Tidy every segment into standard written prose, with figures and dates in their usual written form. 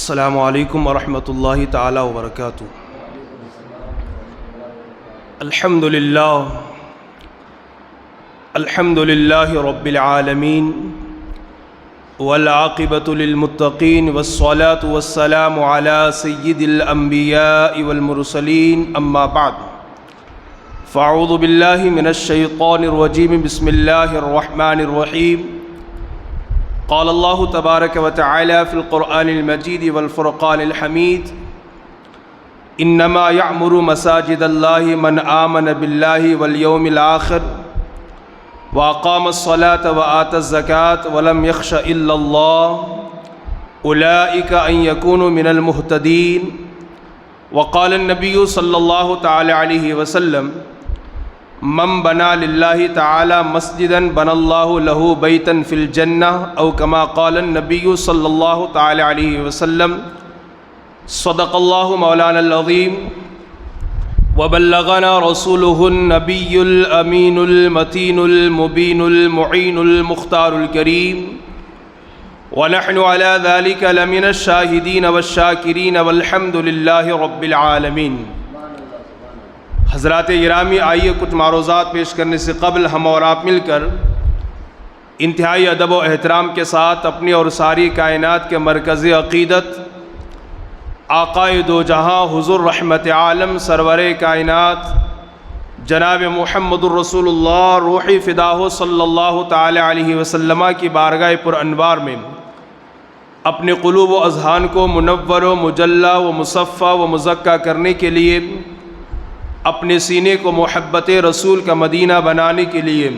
السلام علیکم ورحمۃ اللہ تعالی وبرکاتہ۔ الحمد للہ رب العالمین والعاقبۃ للمتقین والصلاة والسلام علی سید الانبیاء والمرسلین اما بعد فاعوذ باللہ من الشیطان الرجیم بسم اللہ الرحمن الرحیم۔ قال اللہ تبارک و تعالی فی القرآن المجید والفرقان الحمید انما یعمر مساجد اللہ من آمن باللہ والیوم الآخر واقام الصلاة وآتى الزکاة ولم یخش الا اللہ اولئک ان یکونوا من المہتدین۔ وقال النبی صلی اللہ تعالی علیہ وسلم من بنا للہ تعالی مسجدا بنا اللہ له بیتا فی الجنہ او کما قال النبی صلی اللہ تعالی علیہ وسلم۔ صدق اللہ مولانا العظیم وبلغنا رسولہ النبی الامین المتین المبین المعین المختار الکریم ونحن على ذلك لمن الشاہدین والشاکرین والحمد للہ رب العالمین۔ حضرات گرامی، آئیے کچھ معروضات پیش کرنے سے قبل ہم اور آپ مل کر انتہائی ادب و احترام کے ساتھ اپنی اور ساری کائنات کے مرکز عقیدت آقائے دو جہاں حضور رحمت عالم سرور کائنات جناب محمد الرسول اللہ روحی فداہ صلی اللہ تعالی علیہ وسلم کی بارگاہ پر انوار میں اپنے قلوب و اذہان کو منور و مجلہ و مصفہ و مزکہ کرنے کے لیے، اپنے سینے کو محبت رسول کا مدینہ بنانے کے لیے،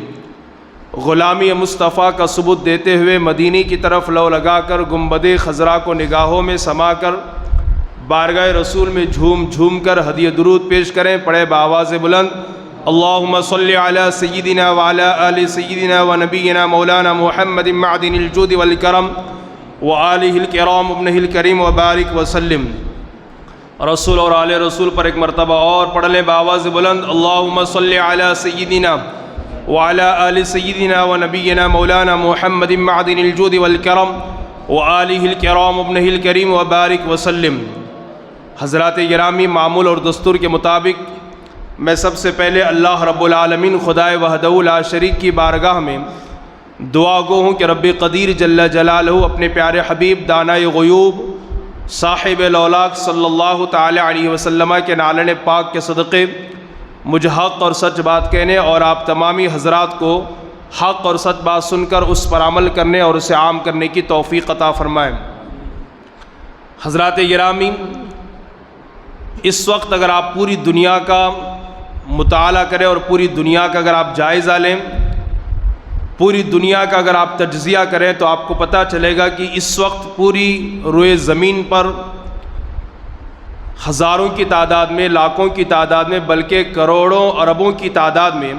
غلامی مصطفیٰ کا ثبوت دیتے ہوئے مدینے کی طرف لو لگا کر گنبد خضرا کو نگاہوں میں سما کر بارگاہ رسول میں جھوم جھوم کر ہدیہ درود پیش کریں۔ پڑھے بآواز بلند اللہم صلی علی سیدنا وعلی آل سیدنا و نبینا مولانا محمد معدن الجود والکرم وآلہ الکرام ابنہ الکریم وبارک وسلم۔ رسول اور آل رسول پر ایک مرتبہ اور پڑھ لیں بآواز بلند اللہم صلی علی سیدنا وعلی آل سیدنا و نبینا مولانا محمد معدن الجود والکرم وآلہ الکرام ابنہ الکریم وبارک وسلم۔ حضرات گرامی، معمول اور دستور کے مطابق میں سب سے پہلے اللہ رب العالمین خدائے وحدہ لا شریک کی بارگاہ میں دعا گو ہوں کہ رب قدیر جل جلالہ اپنے پیارے حبیب دانائے غیوب صاحب لولاک صلی اللہ تعالی علیہ وسلم کے نالن پاک کے صدقے مجھ حق اور سچ بات کہنے اور آپ تمامی حضرات کو حق اور سچ بات سن کر اس پر عمل کرنے اور اسے عام کرنے کی توفیق عطا فرمائیں۔ حضرات گرامی، اس وقت اگر آپ پوری دنیا کا مطالعہ کریں اور پوری دنیا کا اگر آپ جائزہ لیں، پوری دنیا کا اگر آپ تجزیہ کریں تو آپ کو پتہ چلے گا کہ اس وقت پوری روئے زمین پر ہزاروں کی تعداد میں، لاکھوں کی تعداد میں، بلکہ کروڑوں اربوں کی تعداد میں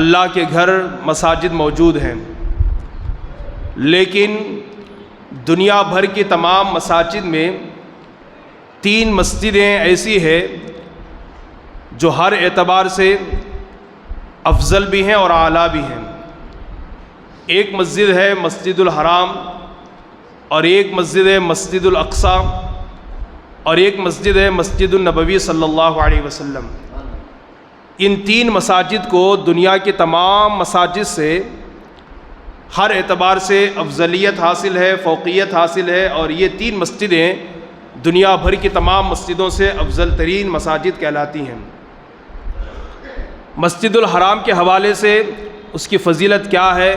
اللہ کے گھر مساجد موجود ہیں، لیکن دنیا بھر کی تمام مساجد میں 3 مسجدیں ایسی ہیں جو ہر اعتبار سے افضل بھی ہیں اور اعلیٰ بھی ہیں۔ ایک مسجد ہے مسجد الحرام، اور ایک مسجد ہے مسجد الاقصی، اور ایک مسجد ہے مسجد النبوی صلی اللہ علیہ وسلم۔ ان 3 مساجد کو دنیا کے تمام مساجد سے ہر اعتبار سے افضلیت حاصل ہے، فوقیت حاصل ہے، اور یہ 3 مسجدیں دنیا بھر کی تمام مسجدوں سے افضل ترین مساجد کہلاتی ہیں۔ مسجد الحرام کے حوالے سے اس کی فضیلت کیا ہے،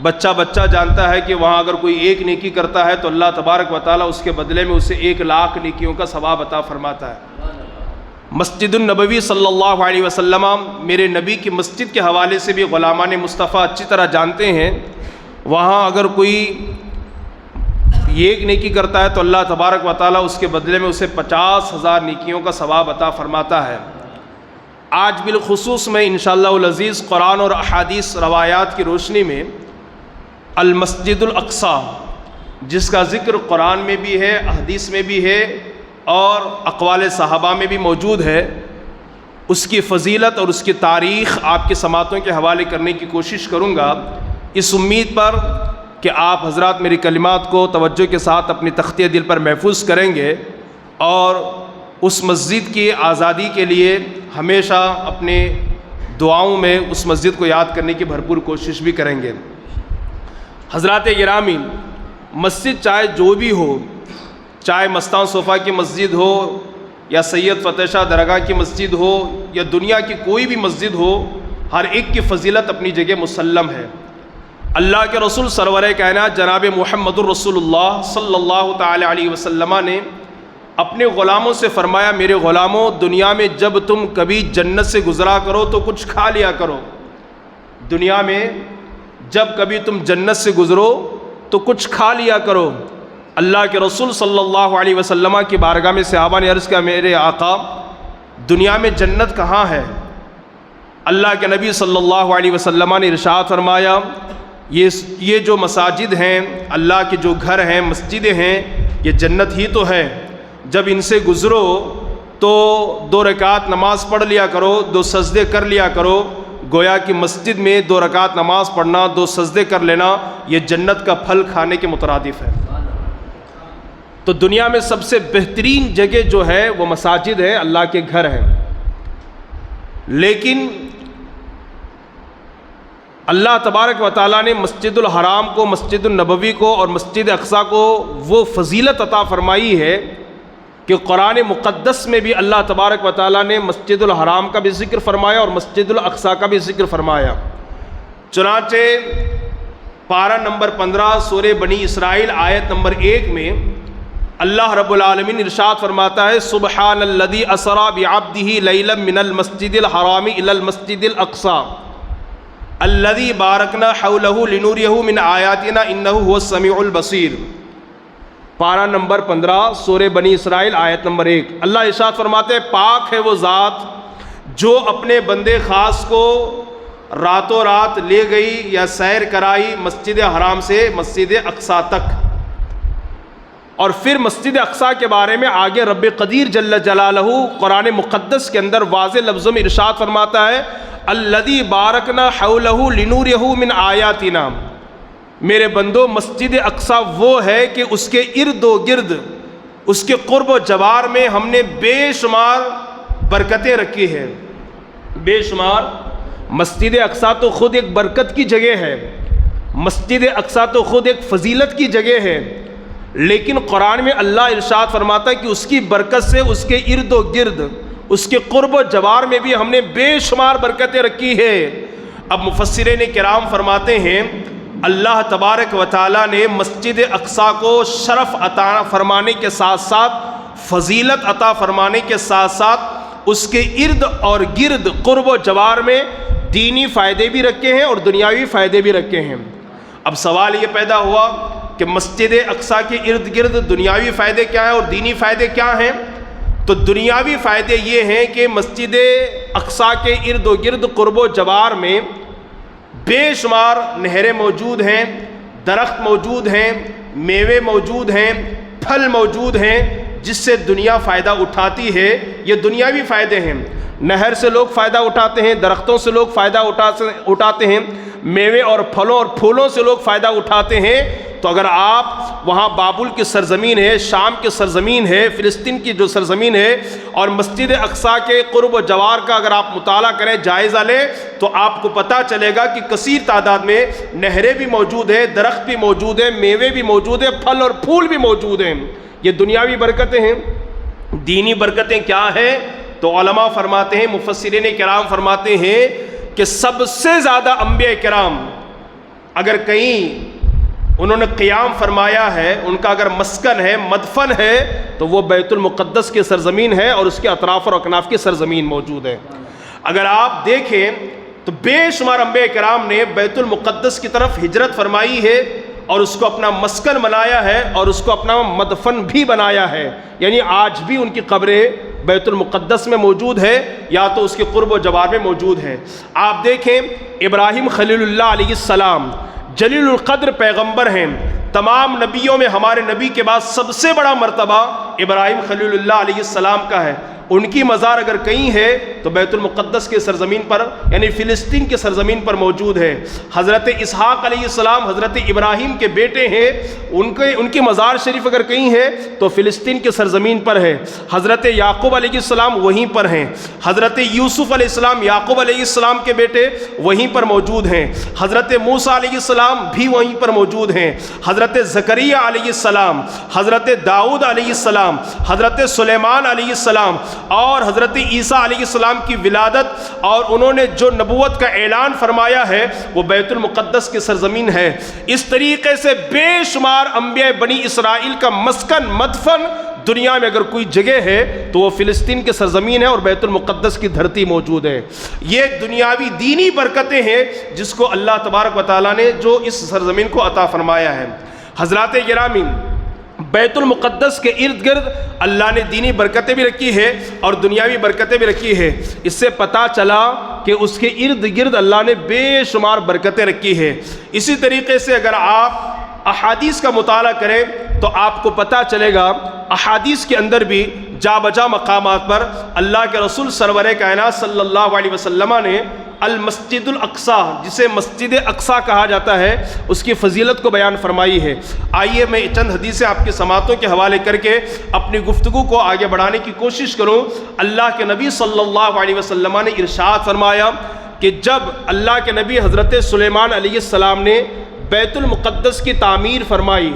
بچہ جانتا ہے کہ وہاں اگر کوئی ایک نیکی کرتا ہے تو اللہ تبارک و تعالیٰ اس کے بدلے میں اسے 1,00,000 نیکیوں کا ثواب عطا فرماتا ہے۔ مسجد النبوی صلی اللہ علیہ وسلم میرے نبی کی مسجد کے حوالے سے بھی غلامان مصطفیٰ اچھی طرح جانتے ہیں، وہاں اگر کوئی ایک نیکی کرتا ہے تو اللہ تبارک و تعالیٰ اس کے بدلے میں اسے 50,000 نیکیوں کا ثواب عطا فرماتا ہے۔ آج بالخصوص میں انشاءاللہ العزیز قرآن اور احادیث روایات کی روشنی میں المسجد الاقصی، جس کا ذکر قرآن میں بھی ہے، احادیث میں بھی ہے اور اقوال صحابہ میں بھی موجود ہے، اس کی فضیلت اور اس کی تاریخ آپ کے سماعتوں کے حوالے کرنے کی کوشش کروں گا، اس امید پر کہ آپ حضرات میری کلمات کو توجہ کے ساتھ اپنی تختہ دل پر محفوظ کریں گے اور اس مسجد کی آزادی کے لیے ہمیشہ اپنے دعاؤں میں اس مسجد کو یاد کرنے کی بھرپور کوشش بھی کریں گے۔ حضرات گرامی، مسجد چاہے جو بھی ہو، چاہے مستان صوفہ کی مسجد ہو یا سید فتح شاہ درگاہ کی مسجد ہو یا دنیا کی کوئی بھی مسجد ہو، ہر ایک کی فضیلت اپنی جگہ مسلم ہے۔ اللہ کے رسول سرور کائنات جناب محمد الرسول اللہ صلی اللہ تعالی علیہ وسلم نے اپنے غلاموں سے فرمایا، میرے غلاموں، دنیا میں جب تم کبھی جنت سے گزرا کرو تو کچھ کھا لیا کرو۔ دنیا میں جب کبھی تم جنت سے گزرو تو کچھ کھا لیا کرو۔ اللہ کے رسول صلی اللہ علیہ وسلم کی بارگاہ میں صحابہ نے عرض کیا، میرے آقا، دنیا میں جنت کہاں ہے؟ اللہ کے نبی صلی اللہ علیہ وسلم نے ارشاد فرمایا، یہ جو مساجد ہیں، اللہ کے جو گھر ہیں، مسجدیں ہیں، یہ جنت ہی تو ہے۔ جب ان سے گزرو تو 2 رکعت نماز پڑھ لیا کرو، 2 سجدے کر لیا کرو۔ گویا کہ مسجد میں 2 رکعت نماز پڑھنا، 2 سجدے کر لینا، یہ جنت کا پھل کھانے کے مترادف ہے۔ تو دنیا میں سب سے بہترین جگہ جو ہے وہ مساجد ہے، اللہ کے گھر ہیں۔ لیکن اللہ تبارک و تعالیٰ نے مسجد الحرام کو، مسجد النبوی کو اور مسجد اقصیٰ کو وہ فضیلت عطا فرمائی ہے کہ قرآن مقدس میں بھی اللہ تبارک و تعالیٰ نے مسجد الحرام کا بھی ذکر فرمایا اور مسجد الاقصیٰ کا بھی ذکر فرمایا۔ چنانچہ پارہ نمبر 15 سورہ بنی اسرائیل آیت نمبر 1 میں اللہ رب العالمین ارشاد فرماتا ہے، سبحان الذی اسری بعبدہ لیلا من المسجد الحرام الی المسجد الاقصیٰ الذی بارکنا حولہ لنوریہ من آیاتنا انہ هو السمیع البصیر۔ پارہ نمبر 15 سورہ بنی اسرائیل آیت نمبر 1۔ اللہ ارشاد فرماتے ہیں، پاک ہے وہ ذات جو اپنے بندے خاص کو راتوں رات لے گئی یا سیر کرائی مسجد حرام سے مسجد اقصیٰ تک۔ اور پھر مسجد اقصیٰ کے بارے میں آگے رب قدیر جل جلالہ قرآن مقدس کے اندر واضح لفظوں میں ارشاد فرماتا ہے، الذی بارکنا حولہ لنوریہ من آیاتنا۔ میرے بندو، مسجد اقصیٰ وہ ہے کہ اس کے ارد و گرد، اس کے قرب و جوار میں ہم نے بے شمار برکتیں رکھی ہیں، بے شمار۔ مسجد اقصیٰ تو خود ایک برکت کی جگہ ہے، مسجد اقصیٰ تو خود ایک فضیلت کی جگہ ہے، لیکن قرآن میں اللہ ارشاد فرماتا ہے کہ اس کی برکت سے اس کے ارد و گرد، اس کے قرب و جوار میں بھی ہم نے بے شمار برکتیں رکھی ہے۔ اب مفسرین کرام فرماتے ہیں، اللہ تبارک و تعالیٰ نے مسجد اقصیٰ کو شرف عطا فرمانے کے ساتھ ساتھ، فضیلت عطا فرمانے کے ساتھ ساتھ، اس کے ارد اور گرد قرب و جوار میں دینی فائدے بھی رکھے ہیں اور دنیاوی فائدے بھی رکھے ہیں۔ اب سوال یہ پیدا ہوا کہ مسجد اقصیٰ کے ارد گرد دنیاوی فائدے کیا ہیں اور دینی فائدے کیا ہیں؟ تو دنیاوی فائدے یہ ہیں کہ مسجد اقصیٰ کے ارد و گرد قرب و جوار میں بے شمار نہریں موجود ہیں، درخت موجود ہیں، میوے موجود ہیں، پھل موجود ہیں، جس سے دنیا فائدہ اٹھاتی ہے۔ یہ دنیاوی فائدے ہیں۔ نہر سے لوگ فائدہ اٹھاتے ہیں، درختوں سے لوگ فائدہ اٹھاتے ہیں، میوے اور پھلوں اور پھولوں سے لوگ فائدہ اٹھاتے ہیں۔ تو اگر آپ وہاں بابل کی سرزمین ہے، شام کی سرزمین ہے، فلسطین کی جو سرزمین ہے، اور مسجد اقصیٰ کے قرب و جوار کا اگر آپ مطالعہ کریں، جائزہ لیں، تو آپ کو پتہ چلے گا کہ کثیر تعداد میں نہریں بھی موجود ہیں، درخت بھی موجود ہیں، میوے بھی موجود ہیں، پھل اور پھول بھی موجود ہیں۔ یہ دنیاوی برکتیں ہیں۔ دینی برکتیں کیا ہیں؟ تو علماء فرماتے ہیں، مفسرین کرام فرماتے ہیں کہ سب سے زیادہ انبیاء کرام اگر کہیں انہوں نے قیام فرمایا ہے، ان کا اگر مسکن ہے، مدفن ہے، تو وہ بیت المقدس کی سرزمین ہے اور اس کے اطراف اور اکناف کی سرزمین موجود ہے۔ اگر آپ دیکھیں تو بے شمار انبیاء کرام نے بیت المقدس کی طرف ہجرت فرمائی ہے اور اس کو اپنا مسکن بنایا ہے اور اس کو اپنا مدفن بھی بنایا ہے۔ یعنی آج بھی ان کی قبریں بیت المقدس میں موجود ہے یا تو اس کے قرب و جوار میں موجود ہے۔ آپ دیکھیں، ابراہیم خلیل اللہ علیہ السلام جلیل القدر پیغمبر ہیں۔ تمام نبیوں میں ہمارے نبی کے بعد سب سے بڑا مرتبہ ابراہیم خلیل اللہ علیہ السلام کا ہے۔ ان کی مزار اگر کہیں ہے تو بیت المقدس کے سرزمین پر یعنی فلسطین کے سرزمین پر موجود ہے۔ حضرت اسحاق علیہ السلام حضرت ابراہیم کے بیٹے ہیں، ان کی مزار شریف اگر کہیں ہے تو فلسطین کے سرزمین پر ہے۔ حضرت یعقوب علیہ السلام وہیں پر ہیں، حضرت یوسف علیہ السلام یعقوب علیہ السلام کے بیٹے وہیں پر موجود ہیں، حضرت موسیٰ علیہ السلام بھی وہیں پر موجود ہیں، حضرت زکریا علیہ السلام، حضرت داؤد علیہ السلام، حضرت سلیمان علیہ السلام اور حضرت عیسیٰ علیہ السلام کی ولادت اور انہوں نے جو نبوت کا اعلان فرمایا ہے وہ بیت المقدس کی سرزمین ہے۔ اس طریقے سے بے شمار انبیاء بنی اسرائیل کا مسکن مدفن دنیا میں اگر کوئی جگہ ہے تو وہ فلسطین کی سرزمین ہے اور بیت المقدس کی دھرتی موجود ہے۔ یہ دنیاوی دینی برکتیں ہیں جس کو اللہ تبارک و تعالیٰ نے جو اس سرزمین کو عطا فرمایا ہے۔ حضرات گرامی، بیت المقدس کے ارد گرد اللہ نے دینی برکتیں بھی رکھی ہے اور دنیاوی برکتیں بھی رکھی ہے۔ اس سے پتہ چلا کہ اس کے ارد گرد اللہ نے بے شمار برکتیں رکھی ہے۔ اسی طریقے سے اگر آپ احادیث کا مطالعہ کریں تو آپ کو پتہ چلے گا احادیث کے اندر بھی جا بجا مقامات پر اللہ کے رسول سرور کائنات صلی اللہ علیہ وسلم نے المسجد الاقصیٰ، جسے مسجد اقصیٰ کہا جاتا ہے، اس کی فضیلت کو بیان فرمائی ہے۔ آئیے میں چند حدیثیں آپ کے سماعتوں کے حوالے کر کے اپنی گفتگو کو آگے بڑھانے کی کوشش کروں۔ اللہ کے نبی صلی اللہ علیہ وسلم نے ارشاد فرمایا کہ جب اللہ کے نبی حضرت سلیمان علیہ السلام نے بیت المقدس کی تعمیر فرمائی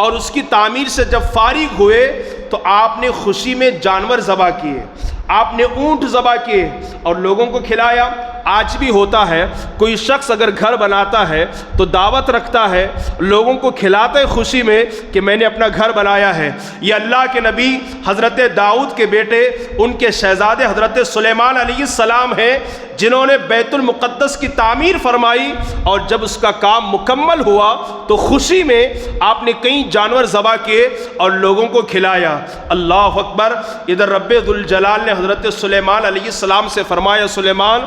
اور اس کی تعمیر سے جب فارغ ہوئے تو آپ نے خوشی میں جانور ذبح کیے، آپ نے اونٹ ذبح کیے اور لوگوں کو کھلایا۔ آج بھی ہوتا ہے، کوئی شخص اگر گھر بناتا ہے تو دعوت رکھتا ہے، لوگوں کو کھلاتا ہے خوشی میں کہ میں نے اپنا گھر بنایا ہے۔ یہ اللہ کے نبی حضرت داؤد کے بیٹے، ان کے شہزادے حضرت سلیمان علیہ السلام ہیں جنہوں نے بیت المقدس کی تعمیر فرمائی، اور جب اس کا کام مکمل ہوا تو خوشی میں آپ نے کئی جانور ذبح کیے اور لوگوں کو کھلایا۔ اللہ اکبر۔ ادھر رب ذوالجلال نے حضرت سلیمان علیہ السلام سے فرمایا، سلیمان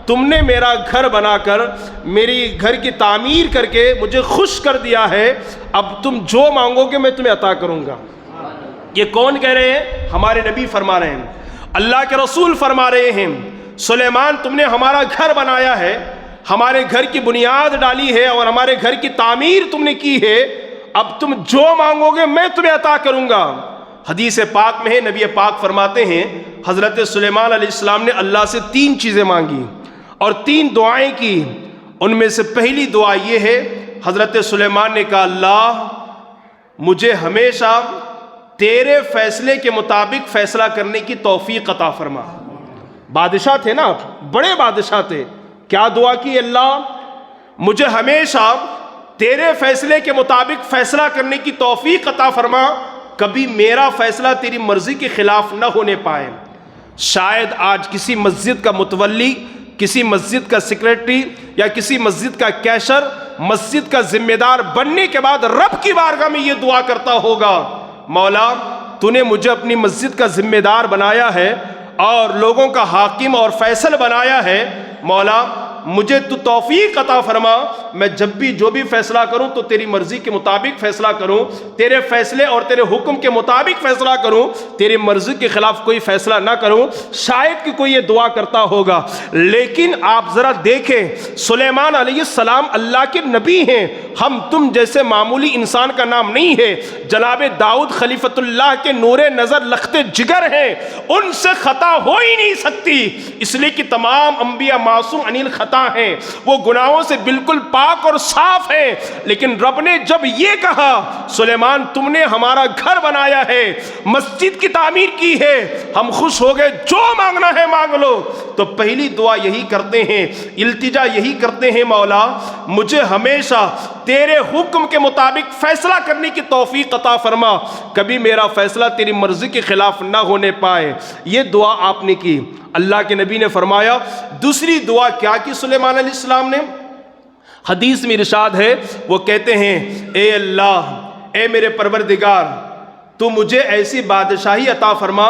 تم نے میرا گھر بنا کر، میری گھر کی تعمیر کر کے مجھے خوش کر دیا ہے، اب تم جو مانگو گے میں تمہیں عطا کروں گا۔ یہ کون کہہ رہے ہیں؟ ہمارے نبی فرما رہے ہیں، اللہ کے رسول فرما رہے ہیں، سلیمان تم نے ہمارا گھر بنایا ہے، ہمارے گھر کی بنیاد ڈالی ہے اور ہمارے گھر کی تعمیر تم نے کی ہے، اب تم جو مانگو گے میں تمہیں عطا کروں گا۔ حدیث پاک میں ہے، نبی پاک فرماتے ہیں حضرت سلیمان علیہ السلام نے اللہ سے 3 چیزیں مانگی اور 3 دعائیں کی۔ ان میں سے پہلی دعا یہ ہے، حضرت سلیمان نے کہا اللہ مجھے ہمیشہ تیرے فیصلے کے مطابق فیصلہ کرنے کی توفیق عطا فرما۔ بادشاہ تھے نا، بڑے بادشاہ تھے، کیا دعا کی؟ اللہ مجھے ہمیشہ تیرے فیصلے کے مطابق فیصلہ کرنے کی توفیق عطا فرما، کبھی میرا فیصلہ تیری مرضی کے خلاف نہ ہونے پائے۔ شاید آج کسی مسجد کا متولی، کسی مسجد کا سیکریٹری یا کسی مسجد کا کیشر مسجد کا ذمہ دار بننے کے بعد رب کی بارگاہ میں یہ دعا کرتا ہوگا، مولا تو نے مجھے اپنی مسجد کا ذمہ دار بنایا ہے اور لوگوں کا حاکم اور فیصل بنایا ہے، مولا مجھے تو توفیق عطا فرما، میں جب بھی جو بھی فیصلہ کروں تو تیری مرضی کے مطابق فیصلہ کروں، تیرے فیصلے اور تیرے حکم کے مطابق فیصلہ کروں، تیری مرضی کے خلاف کوئی فیصلہ نہ کروں۔ شاید کہ کوئی یہ دعا کرتا ہوگا، لیکن آپ ذرا دیکھیں سلیمان علیہ السلام اللہ کے نبی ہیں، ہم تم جیسے معمولی انسان کا نام نہیں ہے۔ جناب داؤد خلیفۃ اللہ کے نور نظر لخت جگر ہیں، ان سے خطا ہو ہی نہیں سکتی، اس لیے کہ تمام انبیاء معصوم عن الخطا ہیں، وہ گناہوں سے بالکل پاک اور صاف ہیں۔ لیکن رب نے جب یہ کہا سلیمان تم نے ہمارا گھر بنایا ہے، مسجد کی تعمیر کی ہے، ہم خوش ہو گئے، جو مانگنا ہے مانگ لو، تو پہلی دعا یہی کرتے ہیں، التجا یہی کرتے ہیں، مولا مجھے ہمیشہ تیرے حکم کے مطابق فیصلہ کرنے کی توفیق عطا فرما، کبھی میرا فیصلہ تیری مرضی کے خلاف نہ ہونے پائے۔ یہ دعا آپ نے کی۔ اللہ کے نبی نے فرمایا دوسری دعا کیا کی سلیمان علیہ السلام نے؟ حدیث میں ارشاد ہے، وہ کہتے ہیں اے اللہ، اے میرے پروردگار، تو مجھے ایسی بادشاہی عطا فرما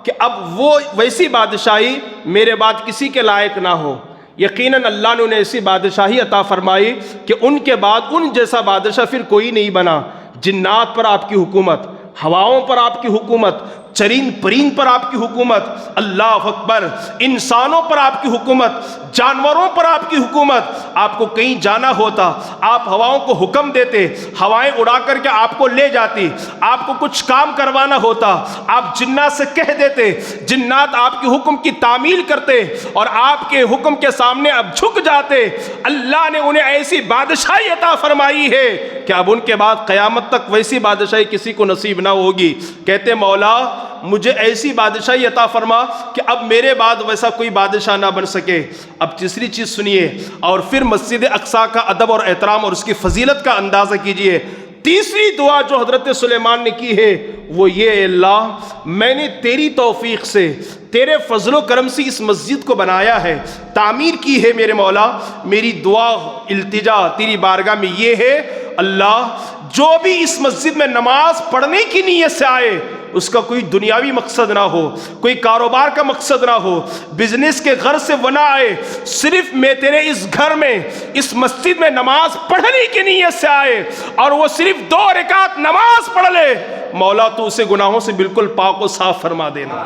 کہ اب وہ ویسی بادشاہی میرے بعد کسی کے لائق نہ ہو۔ یقیناً اللہ نے انہیں ایسی بادشاہی عطا فرمائی کہ ان کے بعد ان جیسا بادشاہ پھر کوئی نہیں بنا۔ جنات پر آپ کی حکومت، ہواؤں پر آپ کی حکومت، چرین پرین پر آپ کی حکومت، اللہ اکبر، انسانوں پر آپ کی حکومت، جانوروں پر آپ کی حکومت. آپ کو کہیں جانا ہوتا، آپ ہواؤں کو حکم دیتے، ہوائیں اڑا کر کے آپ کو لے جاتی. آپ کو کچھ کام کروانا ہوتا، آپ جنات سے کہہ دیتے، جنات آپ کے حکم کی تعمیل کرتے اور آپ کے حکم کے سامنے اب جھک جاتے. اللہ نے انہیں ایسی بادشاہی عطا فرمائی ہے کہ اب ان کے بعد قیامت تک ویسی بادشاہی کسی کو نصیب نہ ہوگی. کہتے مولا مجھے ایسی بادشاہی عطا فرما کہ اب میرے بعد ویسا کوئی بادشاہ نہ بن سکے. اب تیسری چیز سنیے، اور پھر مسجد اقصیٰ کا ادب اور احترام اور اس کی فضیلت کا اندازہ کیجئے. تیسری دعا جو حضرت سلیمان نے کی ہے وہ یہ، اللہ میں نے تیری توفیق سے، تیرے فضل و کرم سے اس مسجد کو بنایا ہے، تعمیر کی ہے. میرے مولا میری دعا التجا تیری بارگاہ میں یہ ہے، اللہ جو بھی اس مسجد میں نماز پڑھنے کی نیت سے آئے اس کا کوئی دنیاوی مقصد نہ ہو، کوئی کاروبار کا مقصد نہ ہو، بزنس کے غرض سے وہ نہ آئے، صرف میں تیرے اس گھر میں اس مسجد میں نماز پڑھنے کی نیت سے آئے اور وہ صرف 2 رکعت نماز پڑھ لے، مولا تو اسے گناہوں سے بالکل پاک و صاف فرما دینا،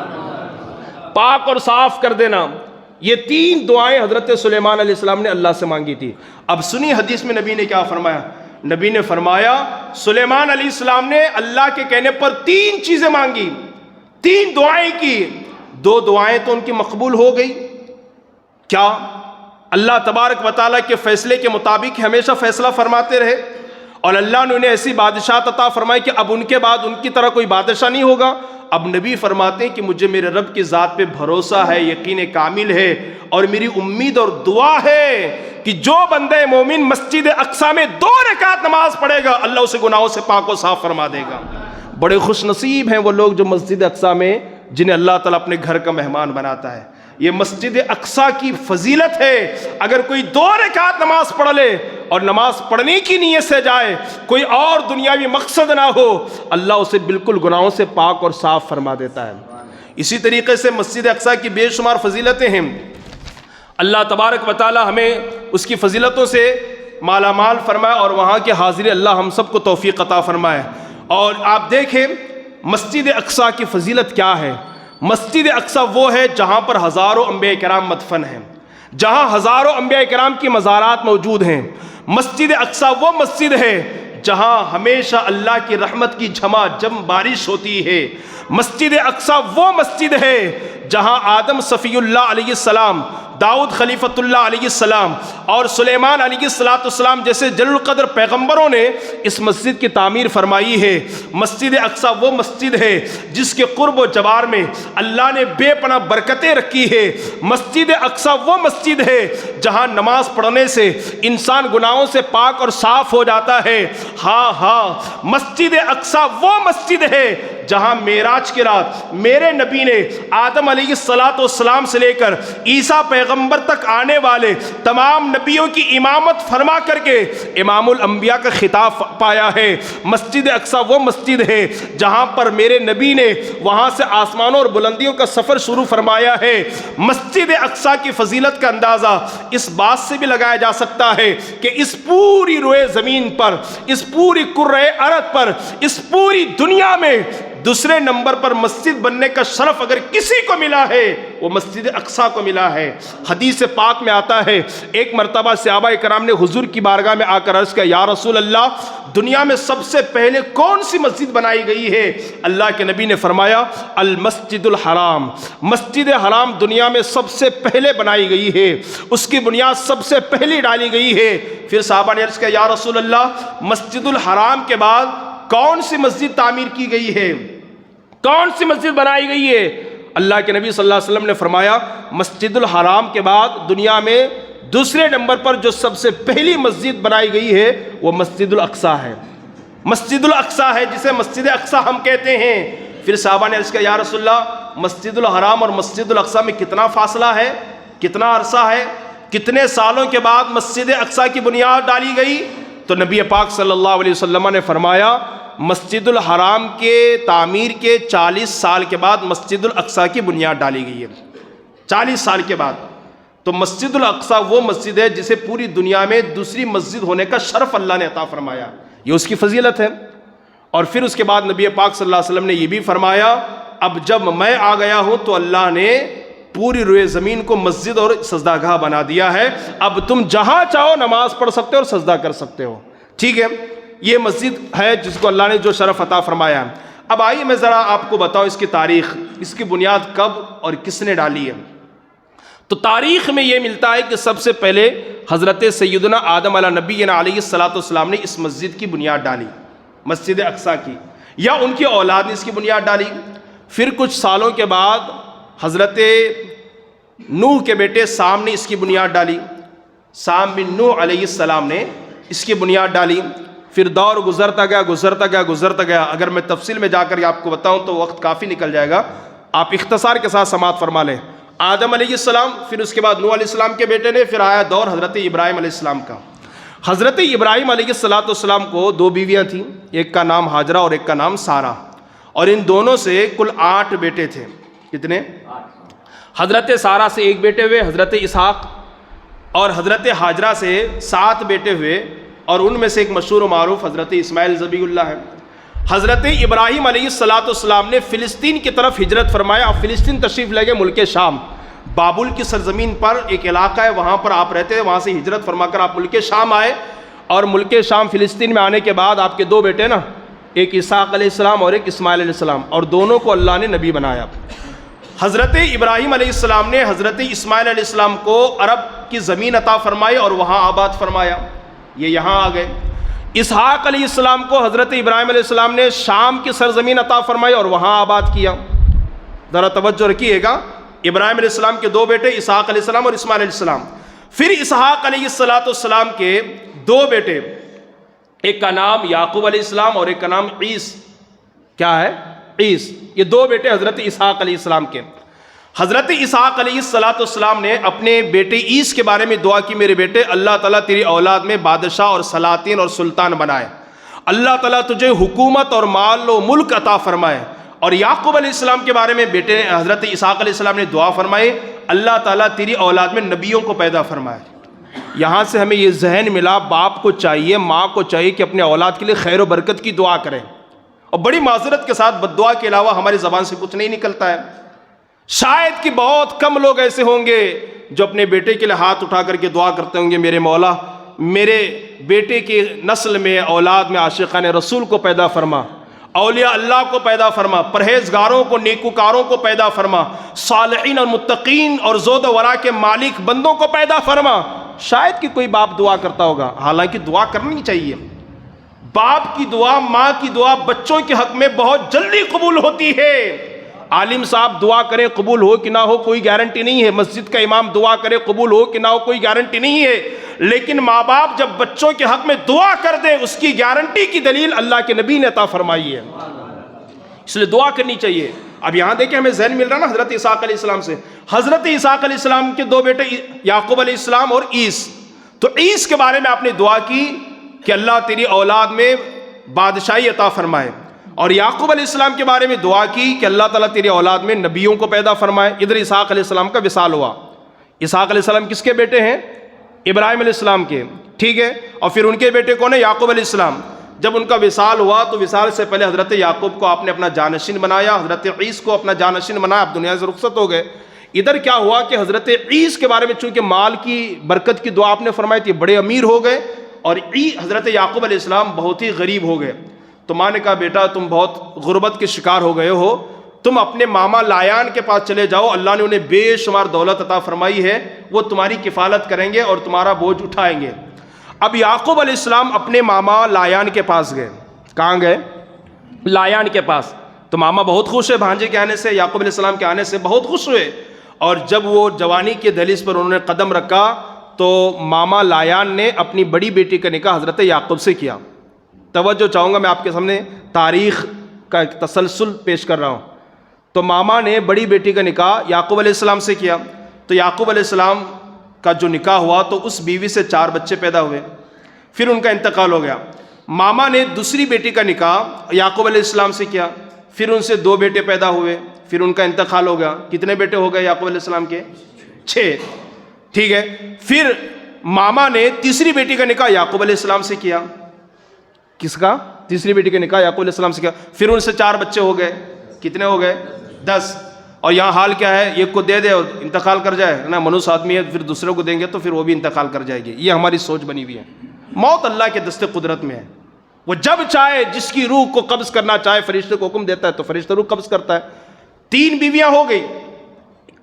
پاک اور صاف کر دینا. یہ 3 دعائیں حضرت سلیمان علیہ السلام نے اللہ سے مانگی تھی. اب سنی حدیث میں نبی نے کیا فرمایا. نبی نے فرمایا سلیمان علیہ السلام نے اللہ کے کہنے پر 3 چیزیں مانگی، 3 دعائیں کی. 2 دعائیں تو ان کی مقبول ہو گئی. کیا؟ اللہ تبارک و تعالیٰ کے فیصلے کے مطابق ہمیشہ فیصلہ فرماتے رہے اور اللہ نے انہیں ایسی بادشاہت عطا فرمائی کہ اب ان کے بعد ان کی طرح کوئی بادشاہ نہیں ہوگا. اب نبی فرماتے ہیں کہ مجھے میرے رب کی ذات پہ بھروسہ ہے، یقین کامل ہے اور میری امید اور دعا ہے کہ جو بندہ مومن مسجد اقصیٰ میں 2 رکعت نماز پڑھے گا اللہ اسے گناہوں سے پاک و صاف فرما دے گا. بڑے خوش نصیب ہیں وہ لوگ جو مسجد اقصیٰ میں جنہیں اللہ تعالیٰ اپنے گھر کا مہمان بناتا ہے. یہ مسجد اقصیٰ کی فضیلت ہے. اگر کوئی 2 رکعت نماز پڑھ لے اور نماز پڑھنے کی نیت سے جائے، کوئی اور دنیاوی مقصد نہ ہو، اللہ اسے بالکل گناہوں سے پاک اور صاف فرما دیتا ہے. اسی طریقے سے مسجد اقصیٰ کی بے شمار فضیلتیں ہیں. اللہ تبارک و تعالی ہمیں اس کی فضیلتوں سے مالا مال فرمائے اور وہاں کے حاضری اللہ ہم سب کو توفیق عطا فرمائے. اور آپ دیکھیں مسجد اقصیٰ کی فضیلت کیا ہے. مسجد اقصیٰ وہ ہے جہاں پر ہزاروں انبیاء کرام مدفن ہیں، جہاں ہزاروں انبیاء کرام کی مزارات موجود ہیں. مسجد اقصیٰ وہ مسجد ہے جہاں ہمیشہ اللہ کی رحمت کی جھما جم بارش ہوتی ہے. مسجد اقصیٰ وہ مسجد ہے جہاں آدم صفی اللہ علیہ السلام، داؤد خلیفۃ اللہ علیہ السلام اور سلیمان علیہ السلام جیسے جلیل القدر پیغمبروں نے اس مسجد کی تعمیر فرمائی ہے. مسجد اقصیٰ وہ مسجد ہے جس کے قرب و جوار میں اللہ نے بے پناہ برکتیں رکھی ہے. مسجد اقصیٰ وہ مسجد ہے جہاں نماز پڑھنے سے انسان گناہوں سے پاک اور صاف ہو جاتا ہے. ہاں مسجد اقصیٰ وہ مسجد ہے جہاں معراج کی رات میرے نبی نے آدم علیہ السلام سے لے کر عیسیٰ پیغمبر تک آنے والے تمام نبیوں کی امامت فرما کر کے امام الانبیاء کا خطاب پایا ہے. مسجد اقصیٰ وہ مسجد ہے جہاں پر میرے نبی نے وہاں سے آسمانوں اور بلندیوں کا سفر شروع فرمایا ہے. مسجد اقصیٰ کی فضیلت کا اندازہ اس بات سے بھی لگایا جا سکتا ہے کہ اس پوری روئے زمین پر، اس پوری کرۂ ارض پر، اس پوری دنیا میں دوسرے نمبر پر مسجد بننے کا شرف اگر کسی کو ملا ہے وہ مسجد اقصیٰ کو ملا ہے. حدیث پاک میں آتا ہے ایک مرتبہ صحابہ کرام نے حضور کی بارگاہ میں آ کر عرض کیا، یا رسول اللہ دنیا میں سب سے پہلے کون سی مسجد بنائی گئی ہے؟ اللہ کے نبی نے فرمایا المسجد الحرام. مسجد حرام دنیا میں سب سے پہلے بنائی گئی ہے، اس کی بنیاد سب سے پہلے ڈالی گئی ہے. پھر صحابہ نے عرض کیا، یا رسول اللہ مسجد الحرام کے بعد کون سی مسجد تعمیر کی گئی ہے، کون سی مسجد بنائی گئی ہے؟ اللہ کے نبی صلی اللہ علیہ وسلم نے فرمایا مسجد الحرام کے بعد دنیا میں دوسرے نمبر پر جو سب سے پہلی مسجد بنائی گئی ہے وہ مسجد الاقصیٰ ہے. مسجد الاقصیٰ ہے جسے مسجد اقصیٰ ہم کہتے ہیں. پھر صحابہ نے عرض کیا، یا رسول اللہ مسجد الحرام اور مسجد الاقصیٰ میں کتنا فاصلہ ہے، کتنا عرصہ ہے، کتنے سالوں کے بعد مسجد اقصیٰ کی بنیاد ڈالی گئی؟ تو نبی پاک صلی اللہ علیہ وسلم نے فرمایا مسجد الحرام کے تعمیر کے 40 سال کے بعد مسجد الاقصیٰ کی بنیاد ڈالی گئی ہے. 40 سال کے بعد. تو مسجد الاقصیٰ وہ مسجد ہے جسے پوری دنیا میں دوسری مسجد ہونے کا شرف اللہ نے عطا فرمایا. یہ اس کی فضیلت ہے. اور پھر اس کے بعد نبی پاک صلی اللہ علیہ وسلم نے یہ بھی فرمایا اب جب میں آ گیا ہوں تو اللہ نے پوری روئے زمین کو مسجد اور سجدہ گاہ بنا دیا ہے، اب تم جہاں چاہو نماز پڑھ سکتے ہو اور سجدہ کر سکتے ہو. ٹھیک ہے، یہ مسجد ہے جس کو اللہ نے جو شرف عطا فرمایا ہے. اب آئیے میں ذرا آپ کو بتاؤں اس کی تاریخ، اس کی بنیاد کب اور کس نے ڈالی ہے. تو تاریخ میں یہ ملتا ہے کہ سب سے پہلے حضرت سیدنا آدم علیہ نبینا علیہ الصلوۃ والسلام نے اس مسجد کی بنیاد ڈالی، مسجد اقصیٰ کی، یا ان کی اولاد نے اس کی بنیاد ڈالی. پھر کچھ سالوں کے بعد حضرت نوح کے بیٹے سام نے اس کی بنیاد ڈالی، سام بن نوح علیہ السلام نے اس کی بنیاد ڈالی. پھر دور گزرتا گیا. اگر میں تفصیل میں جا کر آپ کو بتاؤں تو وقت کافی نکل جائے گا، آپ اختصار کے ساتھ سماعت فرما لیں. آدم علیہ السلام، پھر اس کے بعد نوح علیہ السلام کے بیٹے نے، پھر آیا دور حضرت ابراہیم علیہ السلام کا. حضرت ابراہیم علیہ السلام کو 2 بیویاں تھیں، ایک کا نام ہاجرہ اور ایک کا نام سارہ، اور ان دونوں سے کل 8 بیٹے تھے. کتنے؟ حضرت سارہ سے 1 بیٹے ہوئے حضرت اسحاق، اور حضرت ہاجرہ سے 7 بیٹے ہوئے، اور ان میں سے ایک مشہور و معروف حضرت اسماعیل ذبیح اللہ ہے. حضرت ابراہیم علیہ السلام نے فلسطین کی طرف ہجرت فرمایا. اب فلسطین تشریف لے گئے، ملک شام، بابل کی سرزمین پر ایک علاقہ ہے، وہاں پر آپ رہتے ہیں، وہاں سے ہجرت فرما کر آپ ملک شام آئے. اور ملک شام فلسطین میں آنے کے بعد آپ کے 2 بیٹے نا، ایک اسحاق علیہ السلام اور ایک اسماعیل علیہ السلام، اور دونوں کو اللہ نے نبی بنایا. حضرت ابراہیم علیہ السلام نے حضرت اسماعیل علیہ السلام کو عرب کی زمین عطا فرمائی اور وہاں آباد فرمایا، یہ یہاں آ گئے. اسحاق علیہ السلام کو حضرت ابراہیم علیہ السلام نے شام کی سرزمین عطا فرمائی اور وہاں آباد کیا. ذرا توجہ رکھیے گا، ابراہیم علیہ السلام کے 2 بیٹے اسحاق علیہ السلام اور اسماعیل علیہ السلام. پھر اسحاق علیہ السلام کے 2 بیٹے، ایک کا نام یعقوب علیہ السلام اور ایک کا نام عیس. کیا ہے؟ عیس. یہ 2 بیٹے حضرت اسحاق علیہ السلام کے. حضرت اسحاق علیہ السلام نے اپنے بیٹے عیس کے بارے میں دعا کی، میرے بیٹے اللہ تعالیٰ تیری اولاد میں بادشاہ اور سلاطین اور سلطان بنائے، اللہ تعالیٰ تجھے حکومت اور مال و ملک عطا فرمائے. اور یعقوب علیہ السلام کے بارے میں بیٹے حضرت اسحاق علیہ السلام نے دعا فرمائی، اللہ تعالیٰ تیری اولاد میں نبیوں کو پیدا فرمائے. یہاں سے ہمیں یہ ذہن ملا، باپ کو چاہیے، ماں کو چاہیے کہ اپنے اولاد کے لیے خیر و برکت کی دعا کریں، اور بڑی معذرت کے ساتھ بد دعا کے علاوہ ہماری زبان سے کچھ نہیں نکلتا ہے. شاید کہ بہت کم لوگ ایسے ہوں گے جو اپنے بیٹے کے لیے ہاتھ اٹھا کر کے دعا کرتے ہوں گے، میرے مولا میرے بیٹے کی نسل میں، اولاد میں عاشقان رسول کو پیدا فرما، اولیاء اللہ کو پیدا فرما، پرہیزگاروں کو، نیکوکاروں کو پیدا فرما، صالحین اور متقین اور زہد و ورع کے مالک بندوں کو پیدا فرما. شاید کہ کوئی باپ دعا کرتا ہوگا، حالانکہ دعا کرنی چاہیے. باپ کی دعا، ماں کی دعا بچوں کے حق میں بہت جلدی قبول ہوتی ہے. عالم صاحب دعا کرے قبول ہو کہ نہ ہو کوئی گارنٹی نہیں ہے، مسجد کا امام دعا کرے قبول ہو کہ نہ ہو کوئی گارنٹی نہیں ہے، لیکن ماں باپ جب بچوں کے حق میں دعا کر دیں اس کی گارنٹی کی دلیل اللہ کے نبی نے عطا فرمائی ہے، اس لیے دعا کرنی چاہیے. اب یہاں دیکھیں ہمیں ذہن مل رہا نا حضرت اسحاق علیہ السلام سے. حضرت اسحاق علیہ السلام کے 2 بیٹے یعقوب علیہ السلام اور عیس. تو عیس کے بارے میں آپ نے دعا کی کہ اللہ تیری اولاد میں بادشاہی عطا فرمائے، اور یعقوب علیہ السلام کے بارے میں دعا کی کہ اللہ تعالیٰ تیری اولاد میں نبیوں کو پیدا فرمائے. ادھر اسحاق علیہ السلام کا وصال ہوا. اسحاق علیہ السلام کس کے بیٹے ہیں؟ ابراہیم علیہ السلام کے. ٹھیک ہے، اور پھر ان کے بیٹے کون ہے؟ یعقوب علیہ السلام. جب ان کا وصال ہوا تو وصال سے پہلے حضرت یعقوب کو آپ نے اپنا جانشین بنایا، حضرت عیس کو اپنا جانشین بنایا، آپ دنیا سے رخصت ہو گئے. ادھر کیا ہوا کہ حضرت عیس کے بارے میں چونکہ مال کی برکت کی دعا آپ نے فرمائی تھی، بڑے امیر ہو گئے، اور حضرت یعقوب علیہ السلام بہت ہی غریب ہو گئے. تو ماں نے کہا بیٹا تم بہت غربت کے شکار ہو گئے ہو، تم اپنے ماما لایان کے پاس چلے جاؤ، اللہ نے انہیں بے شمار دولت عطا فرمائی ہے، وہ تمہاری کفالت کریں گے اور تمہارا بوجھ اٹھائیں گے. اب یعقوب علیہ السلام اپنے ماما لایان کے پاس گئے. کہاں گئے؟ لایان کے پاس. تو ماما بہت خوش ہے بھانجے کے آنے سے، یعقوب علیہ السلام کے آنے سے بہت خوش ہوئے. اور جب وہ جوانی کے دہلیز پر انہوں نے قدم رکھا تو ماما لایان نے اپنی بڑی بیٹی کا نکاح حضرت یعقوب سے کیا. توجہ چاہوں گا، میں آپ کے سامنے تاریخ کا ایک تسلسل پیش کر رہا ہوں. تو ماما نے بڑی بیٹی کا نکاح یعقوب علیہ السلام سے کیا. تو یعقوب علیہ السلام کا جو نکاح ہوا تو اس بیوی سے 4 بچے پیدا ہوئے، پھر ان کا انتقال ہو گیا. ماما نے دوسری بیٹی کا نکاح یعقوب علیہ السلام سے کیا، پھر ان سے 2 بیٹے پیدا ہوئے، پھر ان کا انتقال ہو گیا. کتنے بیٹے ہو گئے یعقوب علیہ السلام کے؟ 6. ٹھیک ہے، پھر ماما نے تیسری بیٹی کا نکاح یعقوب علیہ السلام سے کیا. کس کا؟ تیسری بیٹی کا نکاح یعقوب علیہ السلام سے کیا، پھر ان سے 4 بچے ہو گئے. کتنے ہو گئے؟ 10. اور یہاں حال کیا ہے, ایک کو دے دے اور انتقال کر جائے نا, منوس آدمی ہے, پھر دوسرے کو دیں گے تو پھر وہ بھی انتقال کر جائے گی. یہ ہماری سوچ بنی ہوئی ہے. موت اللہ کے دست قدرت میں ہے, وہ جب چاہے جس کی روح کو قبض کرنا چاہے فرشتے کو حکم دیتا ہے تو فرشتہ روح قبض کرتا ہے. 3 بیویاں ہو گئی,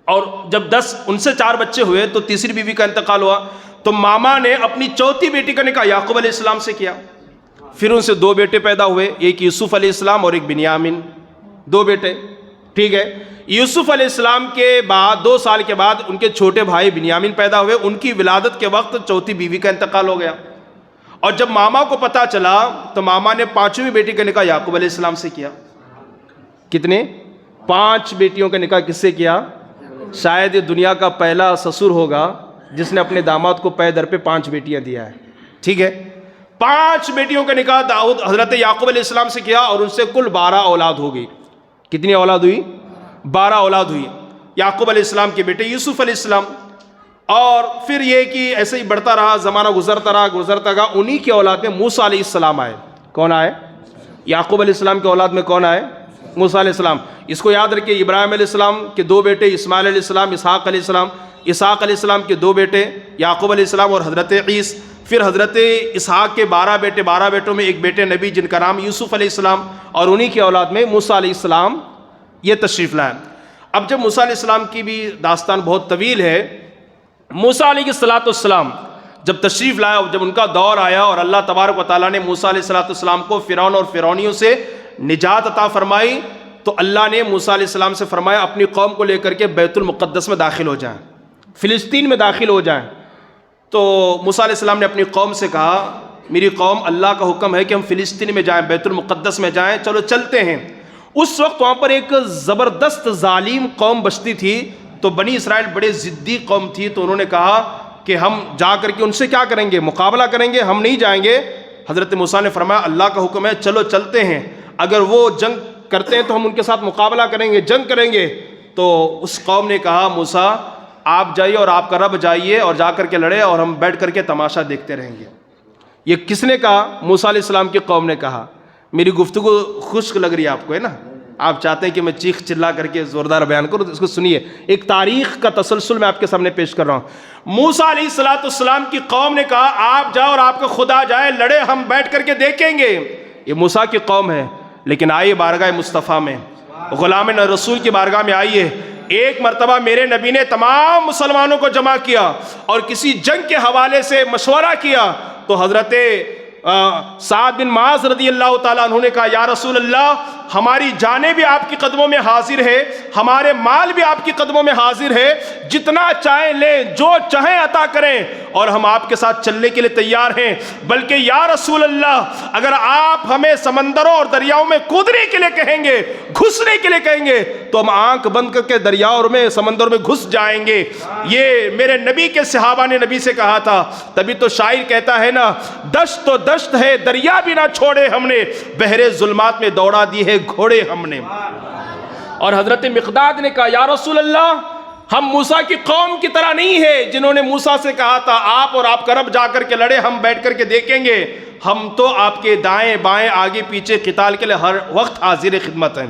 اور جب 10 ان سے 4 بچے ہوئے تو تیسری بیوی کا انتقال ہوا, تو ماما نے اپنی چوتھی بیٹی کا نکاح یعقوب علیہ السلام سے کیا. پھر ان سے 2 بیٹے پیدا ہوئے, ایک یوسف علیہ السلام اور ایک بنیامین, 2 بیٹے. ٹھیک ہے, یوسف علیہ السلام کے بعد 2 سال کے بعد ان کے چھوٹے بھائی بنیامین پیدا ہوئے. ان کی ولادت کے وقت چوتھی بیوی کا انتقال ہو گیا, اور جب ماما کو پتا چلا تو ماما نے 5ویں بیٹی کا نکاح یعقوب علیہ السلام سے کیا. کتنے؟ 5 بیٹیوں کا نکاح کس سے کیا؟ شاید یہ دنیا کا پہلا سسر ہوگا جس نے اپنے داماد کو پے در پہ 5 بیٹیاں دیا ہے. ٹھیک ہے, 5 بیٹیوں کا نکاح داؤد حضرت یعقوب علیہ السلام سے کیا, اور ان سے کل 12 اولاد ہو گئی. کتنی اولاد ہوئی؟ 12 اولاد ہوئی. یعقوب علیہ السلام کے بیٹے یوسف علیہ السلام, اور پھر یہ کہ ایسے ہی بڑھتا رہا, زمانہ گزرتا رہا. انہی کی اولاد میں موسیٰ علیہ السلام آئے. کون آئے؟ یعقوب علیہ السلام کی اولاد میں کون آئے؟ موسیٰ علیہ السلام. اس کو یاد رکھیے, ابراہیم علیہ السلام کے 2 بیٹے اسماعیل علیہ السلام, اسحاق علیہ السلام. اسحاق علیہ السلام کے 2 بیٹے یعقوب علیہ السلام اور حضرت عیسی. پھر حضرت اسحاق کے 12 بیٹے, 12 بیٹوں میں ایک بیٹے نبی جن کا نام یوسف علیہ السلام, اور انہی کی اولاد میں موسیٰ علیہ السلام یہ تشریف لائے. اب جب موسیٰ علیہ السلام کی بھی داستان بہت طویل ہے. موسیٰ علیہ السلام جب تشریف لایا, جب ان کا دور آیا اور اللہ تبارک و تعالیٰ نے موسیٰ علیہ السلام کو فرعون اور فرعونیوں سے نجات عطا فرمائی, تو اللہ نے موسیٰ علیہ السلام سے فرمایا اپنی قوم کو لے کر کے بیت المقدس میں داخل ہو جائیں, فلسطین میں داخل ہو جائیں. تو موسیٰ علیہ السلام نے اپنی قوم سے کہا, میری قوم, اللہ کا حکم ہے کہ ہم فلسطین میں جائیں, بیت المقدس میں جائیں, چلو چلتے ہیں. اس وقت وہاں پر ایک زبردست ظالم قوم بستی تھی, تو بنی اسرائیل بڑے ضدی قوم تھی, تو انہوں نے کہا کہ ہم جا کر کے ان سے کیا کریں گے؟ مقابلہ کریں گے, ہم نہیں جائیں گے. حضرت موسیٰ نے فرمایا اللہ کا حکم ہے, چلو چلتے ہیں, اگر وہ جنگ کرتے ہیں تو ہم ان کے ساتھ مقابلہ کریں گے, جنگ کریں گے. تو اس قوم نے کہا موسیٰ آپ جائیے اور آپ کا رب جائیے اور جا کر کے لڑے, اور ہم بیٹھ کر کے تماشا دیکھتے رہیں گے. یہ کس نے کہا؟ موسیٰ علیہ السلام کی قوم نے کہا. میری گفتگو خشک لگ رہی ہے آپ کو, ہے نا؟ آپ چاہتے ہیں کہ میں چیخ چلا کر کے زوردار بیان کروں, تو اس کو سنیے. ایک تاریخ کا تسلسل میں آپ کے سامنے پیش کر رہا ہوں. موسیٰ علیہ السلام کی قوم نے کہا آپ جاؤ اور آپ کا خدا جائے, لڑے, ہم بیٹھ کر کے دیکھیں گے. یہ موسیٰ کی قوم ہے, لیکن آئیے بارگاہ مصطفیٰ میں, غلام رسول کی بارگاہ میں آئیے. ایک مرتبہ میرے نبی نے تمام مسلمانوں کو جمع کیا اور کسی جنگ کے حوالے سے مشورہ کیا, تو حضرت سعد بن معاذ رضی اللہ تعالیٰ عنہ نے کہا یا رسول اللہ, ہماری جانیں بھی آپ کی قدموں میں حاضر ہے, ہمارے مال بھی آپ کی قدموں میں حاضر ہے, جتنا چاہیں لیں, جو چاہیں عطا کریں, اور ہم آپ کے ساتھ چلنے کے لیے تیار ہیں. بلکہ یا رسول اللہ, اگر آپ ہمیں سمندروں اور دریاؤں میں کودنے کے لیے کہیں گے, گھسنے کے لیے کہیں گے, تو ہم آنکھ بند کر کے دریاؤں میں, سمندروں میں گھس جائیں گے. یہ میرے نبی کے صحابہ نے نبی سے کہا تھا. تبھی تو شاعر کہتا ہے نا, دشت تو دشت ہے دریا بھی نہ چھوڑے ہم نے, بحر ظلمات میں دوڑا دی ہے گھوڑے ہم نے. اور حضرت مقداد نے کہا یا رسول اللہ, ہم موسیٰ کی قوم کی طرح نہیں ہے جنہوں نے موسیٰ سے کہا تھا آپ اور آپ کا رب جا کر کے لڑے, ہم بیٹھ کر کے دیکھیں گے. ہم تو آپ کے دائیں بائیں آگے پیچھے قتال کے لیے ہر وقت حاضر خدمت ہیں.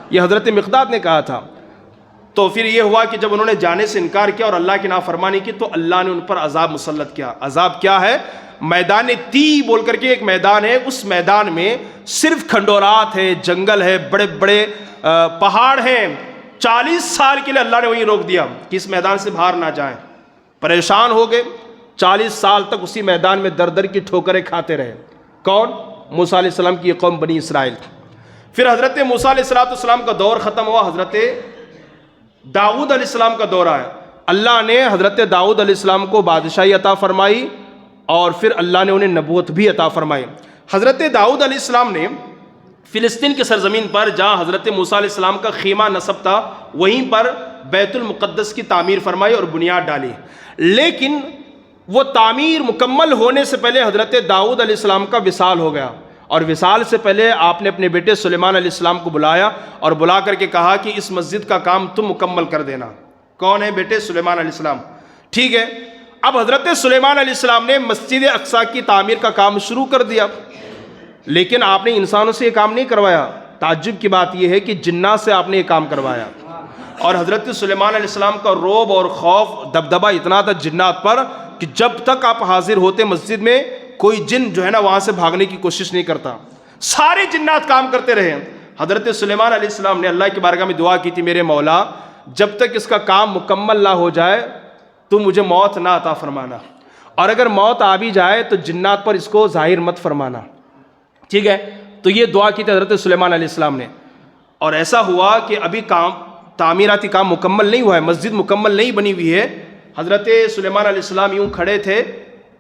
یہ حضرت مقداد نے کہا تھا. تو پھر یہ ہوا کہ جب انہوں نے جانے سے انکار کیا اور اللہ کی نافرمانی کی, تو اللہ نے ان پر عذاب مسلط کیا. عذاب کیا ہے؟ میدان تی بول کر کے ایک میدان ہے, اس میدان میں صرف کھنڈورات ہے, جنگل ہے, بڑے بڑے پہاڑ ہیں. 40 سال کے لیے اللہ نے وہیں روک دیا کہ اس میدان سے باہر نہ جائیں. پریشان ہو گئے, 40 سال تک اسی میدان میں در در کی ٹھوکریں کھاتے رہے. کون؟ موسیٰ علیہ السلام کی یہ قوم بنی اسرائیل. پھر حضرت موسیٰ علیہ السلام کا دور ختم ہوا, حضرت داؤد علیہ السلام کا دور آیا. اللہ نے حضرت داؤد علیہ السلام کو بادشاہی عطا فرمائی, اور پھر اللہ نے انہیں نبوت بھی عطا فرمائی. حضرت داؤد علیہ السلام نے فلسطین کی سرزمین پر جہاں حضرت موسیٰ علیہ السلام کا خیمہ نصب تھا, وہیں پر بیت المقدس کی تعمیر فرمائی اور بنیاد ڈالی. لیکن وہ تعمیر مکمل ہونے سے پہلے حضرت داؤد علیہ السلام کا وصال ہو گیا, اور وصال سے پہلے آپ نے اپنے بیٹے سلیمان علیہ السلام کو بلایا اور بلا کر کے کہا کہ اس مسجد کا کام تم مکمل کر دینا. کون ہے بیٹے؟ سلیمان علیہ السلام. ٹھیک ہے, اب حضرت سلیمان علیہ السلام نے مسجد اقصیٰ کی تعمیر کا کام شروع کر دیا, لیکن آپ نے انسانوں سے یہ کام نہیں کروایا. تعجب کی بات یہ ہے کہ جنات سے آپ نے یہ کام کروایا. اور حضرت سلیمان علیہ السلام کا رعب اور خوف دبدبہ اتنا تھا جنات پر کہ جب تک آپ حاضر ہوتے مسجد میں کوئی جن جو ہے نا وہاں سے بھاگنے کی کوشش نہیں کرتا. سارے جنات کام کرتے رہے. حضرت سلیمان علیہ السلام نے اللہ کی بارگاہ میں دعا کی تھی, میرے مولا جب تک اس کا کام مکمل نہ ہو جائے تو مجھے موت نہ عطا فرمانا, اور اگر موت آ بھی جائے تو جنات پر اس کو ظاہر مت فرمانا. ٹھیک ہے, تو یہ دعا کی تھی حضرت سلیمان علیہ السلام نے. اور ایسا ہوا کہ ابھی تعمیراتی کام مکمل نہیں ہوا ہے, مسجد مکمل نہیں بنی ہوئی ہے. حضرت سلیمان علیہ السلام یوں کھڑے تھے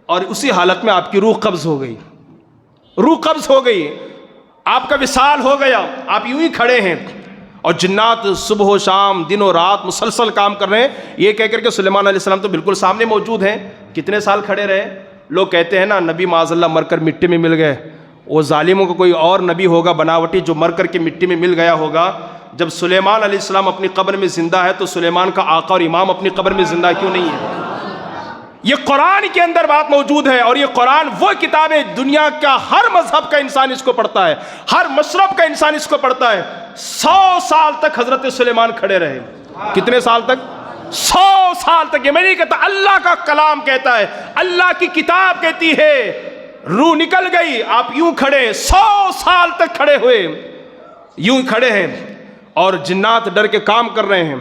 اور اسی حالت میں آپ کی روح قبض ہو گئی. روح قبض ہو گئی, آپ کا وصال ہو گیا, آپ یوں ہی کھڑے ہیں. اور جنات صبح و شام دن و رات مسلسل کام کر رہے ہیں, یہ کہہ کر کہ سلیمان علیہ السلام تو بالکل سامنے موجود ہیں. کتنے سال کھڑے رہے؟ لوگ کہتے ہیں نا نبی معاذ اللہ مر کر مٹی میں مل گئے. وہ ظالموں کو کوئی اور نبی ہوگا بناوٹی جو مر کر کے مٹی میں مل گیا ہوگا. جب سلیمان علیہ السلام اپنی قبر میں زندہ ہے تو سلیمان کا آقا اور امام اپنی قبر میں زندہ کیوں نہیں ہے؟ یہ قرآن کے اندر بات موجود ہے, اور یہ قرآن وہ کتاب ہے دنیا کا ہر مذہب کا انسان اس کو پڑھتا ہے, ہر مشرب کا انسان اس کو پڑھتا ہے. 100 سال تک حضرت سلیمان کھڑے رہے. کتنے سال تک؟ 100 سال تک. یہ میں نہیں کہتا, اللہ کا کلام کہتا ہے, اللہ کی کتاب کہتی ہے. روح نکل گئی, آپ یوں کھڑے 100 سال تک کھڑے ہوئے, یوں کھڑے ہیں. اور جنات ڈر کے کام کر رہے ہیں.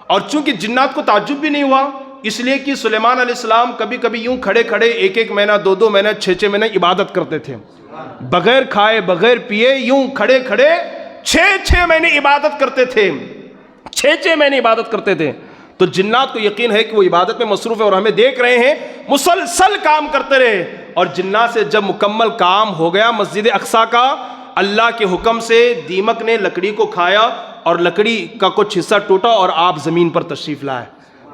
اور چونکہ جنات کو تعجب بھی نہیں ہوا, اس لیے کہ سلیمان علیہ السلام کبھی کبھی یوں کھڑے کھڑے 1 مہینہ 2 مہینہ 6 مہینہ عبادت کرتے تھے, بغیر کھائے بغیر پیے یوں کھڑے کھڑے 6 مہینے عبادت کرتے تھے. 6 مہینے عبادت کرتے تھے. تو جنات کو یقین ہے کہ وہ عبادت میں مصروف ہے اور ہمیں دیکھ رہے ہیں, مسلسل کام کرتے رہے. اور جنات سے جب مکمل کام ہو گیا مسجد اقصیٰ کا, اللہ کے حکم سے دیمک نے لکڑی کو کھایا اور لکڑی کا کچھ حصہ ٹوٹا اور آپ زمین پر تشریف لائے.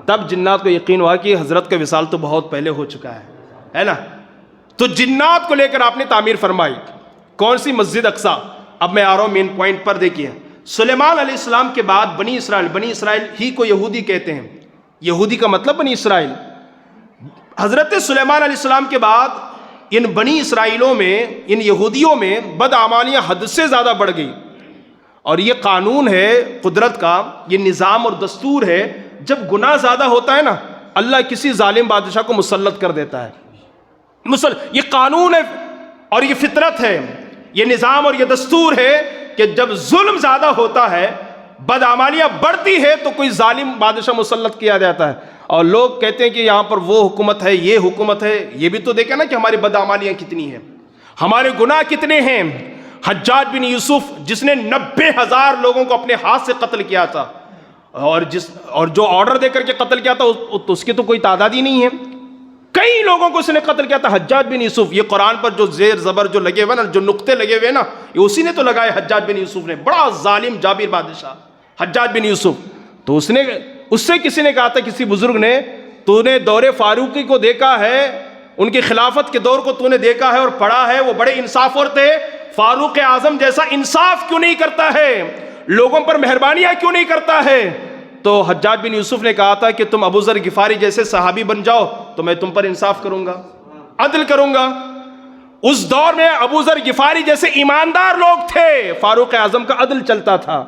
تب جنات کو یقین ہوا کہ حضرت کا وصال تو بہت پہلے ہو چکا ہے نا. تو جنات کو لے کر آپ نے تعمیر فرمائی. کون سی؟ مسجد اقصیٰ. اب میں آ رہا ہوں مین پوائنٹ پر. دیکھیے, سلیمان علیہ السلام کے بعد بنی اسرائیل ہی کو یہودی کہتے ہیں. یہودی کا مطلب بنی اسرائیل. حضرت سلیمان علیہ السلام کے بعد ان بنی اسرائیلوں میں, ان یہودیوں میں بدعمالیاں حد سے زیادہ بڑھ گئی. اور یہ قانون ہے قدرت کا, یہ نظام اور دستور ہے. جب گناہ زیادہ ہوتا ہے نا, اللہ کسی ظالم بادشاہ کو مسلط کر دیتا ہے. یہ قانون ہے اور یہ فطرت ہے, یہ نظام اور یہ دستور ہے کہ جب ظلم زیادہ ہوتا ہے, بدعمالیاں بڑھتی ہے, تو کوئی ظالم بادشاہ مسلط کیا جاتا ہے. اور لوگ کہتے ہیں کہ یہاں پر وہ حکومت ہے, یہ حکومت ہے. یہ بھی تو دیکھیں نا کہ ہماری بدعمالیاں کتنی ہیں, ہمارے گناہ کتنے ہیں. حجاج بن یوسف جس نے 90,000 لوگوں کو اپنے ہاتھ سے قتل کیا تھا, اور جو آرڈر دے کر کے قتل کیا تھا اس کی تو کوئی تعداد ہی نہیں ہے. کئی لوگوں کو اس نے قتل کیا تھا. حجاج بن یوسف, یہ قرآن پر جو زیر زبر جو لگے ہوئے نا, جو نقطے لگے ہوئے نا, یہ اسی نے تو لگائے. حجاج بن یوسف نے, بڑا ظالم جابر بادشاہ حجاج بن یوسف. تو اس سے کسی نے کہا تھا, کسی بزرگ نے, تو نے دور فاروقی کو دیکھا ہے, ان کی خلافت کے دور کو تو نے دیکھا ہے اور پڑھا ہے, وہ بڑے انصاف اور تھے. فاروق اعظم جیسا انصاف کیوں نہیں کرتا ہے, لوگوں پر مہربانیاں کیوں نہیں کرتا ہے. تو حجاج بن یوسف نے کہا تھا کہ تم ابو ذر غفاری جیسے صحابی بن جاؤ تو میں تم پر انصاف کروں گا, عدل کروں گا. اس دور میں ابو ذر غفاری جیسے ایماندار لوگ تھے, فاروق اعظم کا عدل چلتا تھا.